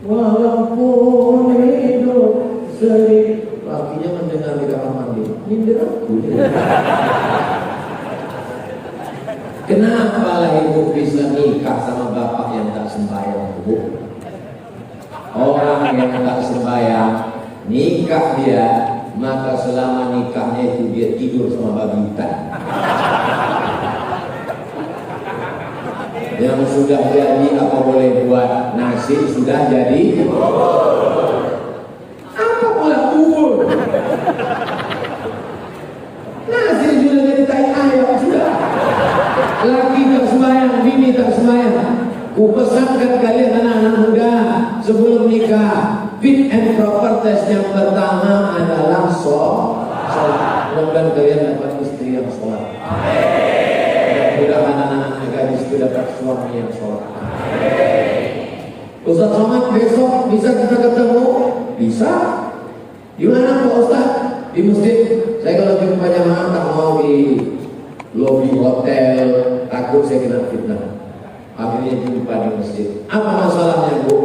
Walaupun hidup lakinya mendengar di kamar mandi, nyindir aku. Kenapa lah ibu bisa nikah sama bapak yang tak sembahyang, Bu? Orang yang tak sembahyang nikah dia, maka selama nikahnya itu dia tidur sama babi hutan. Yang sudah jadi apa boleh buat nasi sudah jadi. Nasi sudah jadi tai ayam sudah. Laki tak sembahyang, bini tak sembahyang. Kupesankan kalian anak-anak muda sebelum nikah, fit and proper test yang pertama adalah sholat. Mudah-mudahan kalian dapat istri yang sholat. Mudah-mudahan anak-anak gadis itu dapat suami yang sholat. Ustaz Somad besok bisa kita ketemu? Bisa. Di mana Pak Ustaz? Di masjid. Saya kalau jumpa jamaah tak mau di lobi hotel, takut saya kena fitnah. Akhirnya jumpa di masjid. Apa masalahnya, Bu?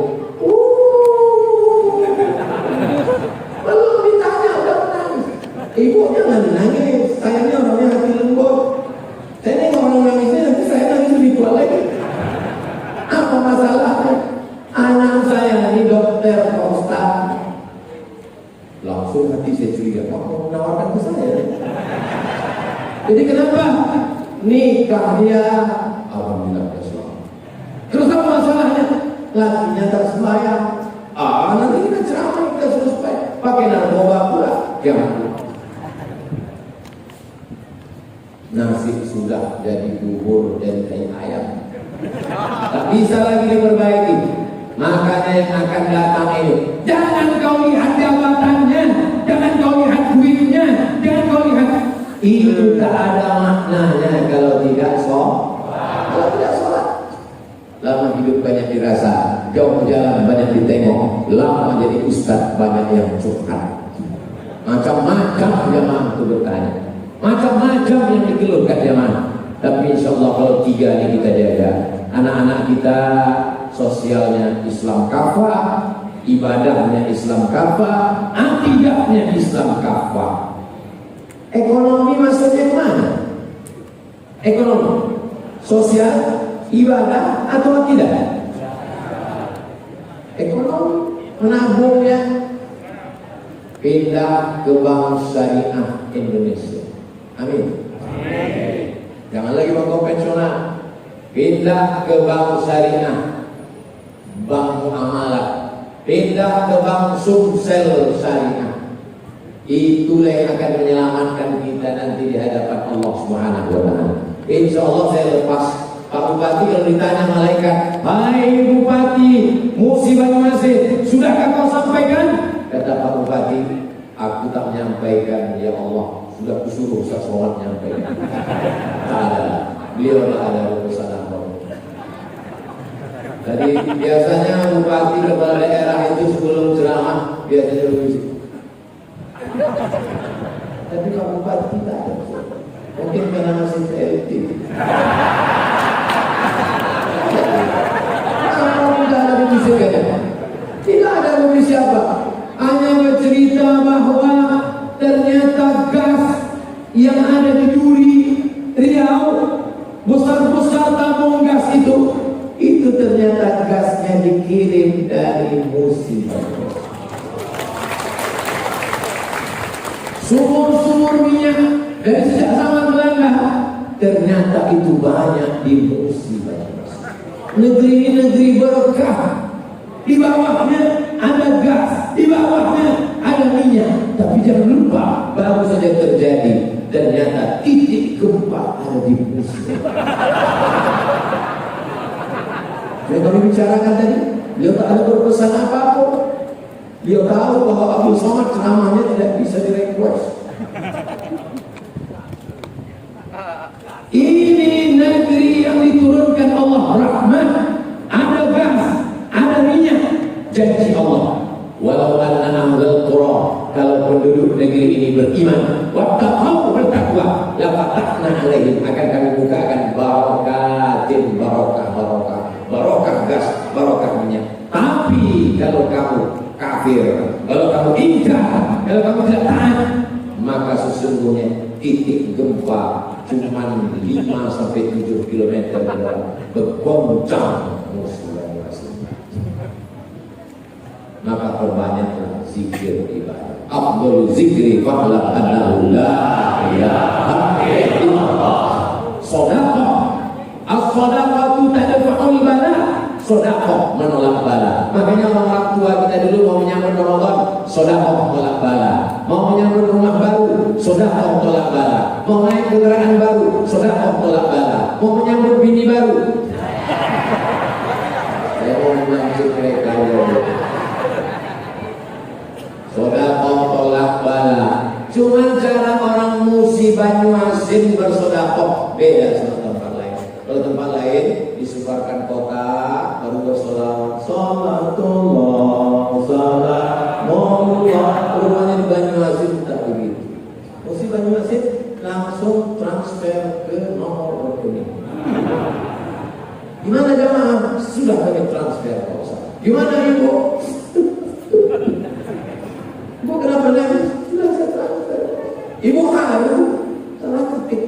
Belum ditanya udah menangis. Ibu jangan nangis. Sayangnya orangnya hati lembut. Saya ini orang nangisnya nanti saya nangis lebih tua lagi. Apa masalahnya? Anak saya ini dokter Pak Ustaz. Langsung hati saya curiga, kok mau menawarkan ke saya? Jadi kenapa? Nikah dia, alhamdulillah dia selamat. Terus apa masalahnya? Lakinya tak sembahyang. Nanti kita ceramah, kita suruh supaya pakai narkoba pula. Jangan. Nasi sudah jadi bubur dan tai ayam. Tak bisa lagi diperbaiki. Makanya yang akan datang itu, jangan kau lihat jabatannya, jangan kau lihat duitnya, jangan kau lihat. Itu tak ada maknanya kalau tidak sholat. Lama hidup banyak dirasa, jauh jalan banyak ditengok, lama jadi ustaz banyak yang curhat. Macam-macam jamaah itu bertanya, macam-macam yang dikeluhkan jamaah. Tapi insya Allah kalau 3 ini kita jaga, anak-anak kita sosialnya Islam kafah, ibadahnya Islam kafah, akidahnya Islam kafah. Ekonomi maksudnya mana? Ekonomi, sosial, ibadah atau akidah? Ekonomi, menabungnya pindah ke bank syariah Indonesia. Amin. Jangan lagi bank konvensional, pindah ke bank syariah, bank muamalah, pindah ke bank Sumsel syariah. Itulah yang akan menyelamatkan kita nanti di hadapan Allah Subhanahu wa taala. Insya Allah saya lepas Pak Bupati kalau ditanya malaikat, "Hai Bupati, Musi Banyuasin, sudahkah kau sampaikan?" Kata Pak Bupati, "Aku tak menyampaikan ya Allah, sudah kusuruh Ustaz Somad menyampaikan." Ada, beliau ada urusan apa? Jadi biasanya bupati kepala daerah itu sebelum ceramah biasanya begitu. Tapi kalau bupati tidak ada. Mungkin karena masih PLT. Tidak ada divisi apa? Tidak ada divisi apa? Hanya bercerita bahwa ternyata gas yang ada di Duri, Riau, besar-besar tabung gas itu ternyata gasnya dikirim dari Musi. Sumur-sumur minyak dari sejak zaman Belanda ternyata itu banyak di Musi. Negeri ini negeri berkah. Di bawahnya ada gas, di bawahnya ada minyak. Tapi jangan lupa, baru saja terjadi ternyata titik gempa ada di Musi. Yang kami bicarakan tadi, beliau tak ada berpesan apapun. Beliau tahu bahwa Abdul Somad ceramahnya tidak bisa direquest. Ini negeri yang diturunkan Allah rahmat, ada gas, ada minyak. Janji Allah, walau anna ahlal qura, kalau penduduk negeri ini beriman, wattaqau bertakwa, la fatahna alaihim, akan kami bukakan barakatin, barokah gas, barokah minyak. Tapi kalau kamu kafir, kalau kamu ingkar, kalau kamu tidak taat, maka sesungguhnya titik gempa cuma 5-7 km dalam bergoncang muslim. Maka perbanyaklah zikir ibadah. Afdhalul zikri fa'lam annahu la ilaha illallah. Shadaqah. As-shadaqatu tadfa'ul bala. Shadaqah menolak bala. Makanya orang tua kita dulu mau menyambut Ramadan, shadaqah tolak bala. Mau menyambut rumah baru, shadaqah tolak bala. Mau naik kendaraan baru, shadaqah tolak bala. Mau menyambut bini baru. Saya mau melanjut mereka shadaqah tolak bala. Cuma cara orang Musi Banyuasin bersedekah beda sama tempat lain. Kalau tempat lain disebarkan kotak baru bersolawat, salatullah, salamullah. Rumahnya di Banyuasin tak begitu. Musi Banyuasin langsung transfer ke nomor rekening. Gimana jamaah? Sudah kami transfer Pak Ustaz. Gimana ibu? Ibu kenapa nangis? Sudah saya transfer. Ibu haru, salah ketik.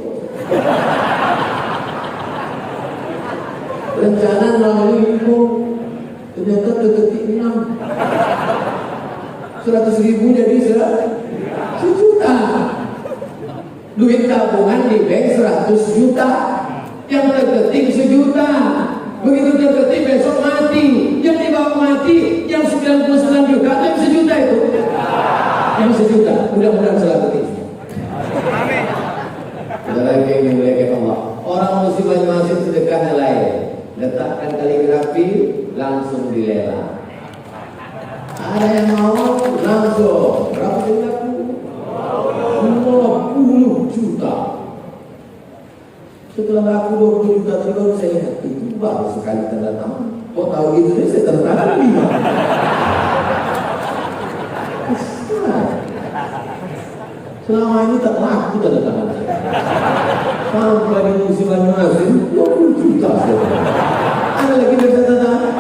Rencana melalui ibu, ternyata ketik 6. 100.000 jadi 1 juta. Duit tabungan di bank 100 juta. Yang terketik 1 juta. Begitu terketik besok mati. Yang dibawa mati, yang 99 juta, yang 1 juta itu. Yang 1 juta, mudah-mudahan salah ketik. Amin. Ada lagi yang dimuliakan Allah. Orang muslim Banyuasin sedekahnya lain. Letakkan kaligrafi, langsung dilelang. Ada yang mau langsung berapa kaligrafi? 20 juta. Setelah laku 20 juta tadi baru saya lihat itu baru sekali tanda tangan. Kok tahu gitu nih saya tanda tangan 5. Selama ini tak laku tanda tangan saya. Sampai di musim Banyuasin 20 juta saja. Ada lagi bisa tanda tangan?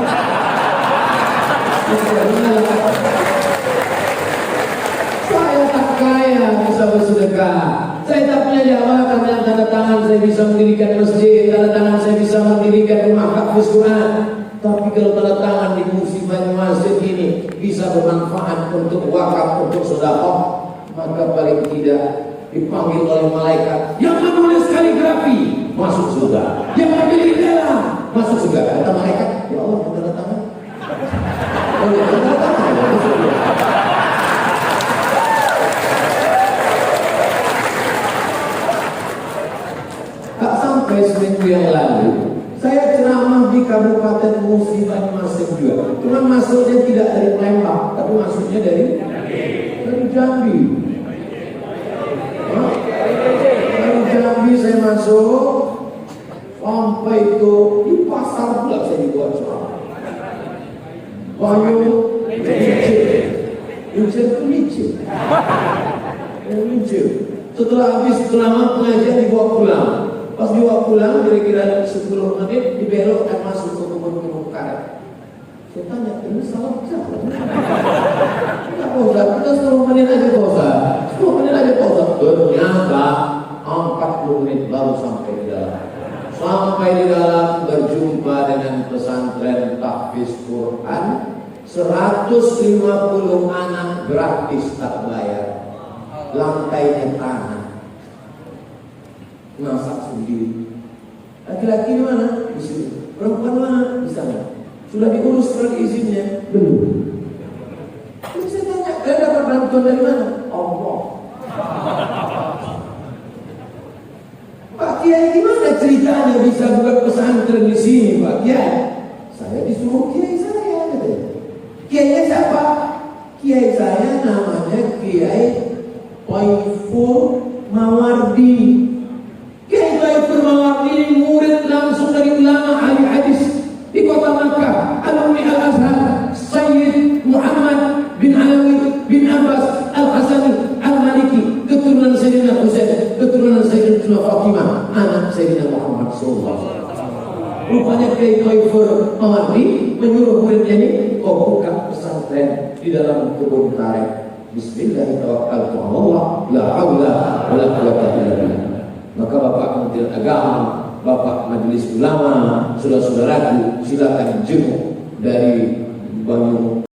Saya tak kaya bisa bersedekah. Saya tak punya jabatan yang tanda tangan saya bisa mendirikan masjid, tanda tangan saya bisa mendirikan rumah hafuz Quran. Tapi kalau tanda tangan di musim Banyuasin ini bisa bermanfaat untuk wakaf, untuk sedekah, maka paling tidak dipanggil oleh malaikat yang menulis kaligrafi masuk surga, yang memilih lelang masuk surga. Kata malaikat, ya Allah tanda tangan. Oh ya tanda tangan masuk surga. Tak sampai seminggu yang lalu saya ceramah di Kabupaten Musi Banyuasin juga. Cuma masuknya tidak dari Palembang, tapi masuknya dari Jambi. Dari Jambi saya masuk sampai itu di pasar pula saya dibuat ceramah. kecil. Setelah habis ceramah pengajian dibawa pulang. Pas dibawa pulang kira-kira 10 menit dibelokkan masuk ke kebun karet. Saya tanya, ini salah jauh. Enggak Pak Ustaz, kita 10 menit aja Pak Ustaz. 10 menit aja Pak Ustaz. Ternyata 40 menit baru sampai di dalam. Sampai di dalam berjumpa dengan pesantren tahfiz Quran. 150 anak gratis tak bayar. Lantainya tanah. Masak sendiri. Laki-laki mana? Di sini. Perempuan mana? Di sana. Sudah diurus surat izinnya? Belum. Terus saya tanya, kalian dapat bantuan dari mana? Allah. Pak Kiai, gimana ceritanya bisa buat pesantren di sini, Pak Kiai? Saya disuruh Kiai saya, katanya. Kiainya siapa? Kiai saya namanya Kiai Toiful Mawardi. Kiai Toiful Mawardi murid langsung dari ulama ahli hadis di kota Makkah, alumni Al-Azhar, Sayyid Muhammad bin Alawi bin Abbas Al-Hasani Al-Maliki, keturunan Sayyidina Husain, keturunan Sayyidina Fatimah, anak Sayyidina Muhammad SAW. Rupanya Kiai Toiful Mawardi menyuruh muridnya ini, kau buka pesantren di dalam kebun karet. Bismillahirrahmanirrahim. La haula wala quwwata illa billah. Maka Bapak Kementerian Agama, Bapak Majelis Ulama, saudara-saudaraku, silakan jenguk dari Banyu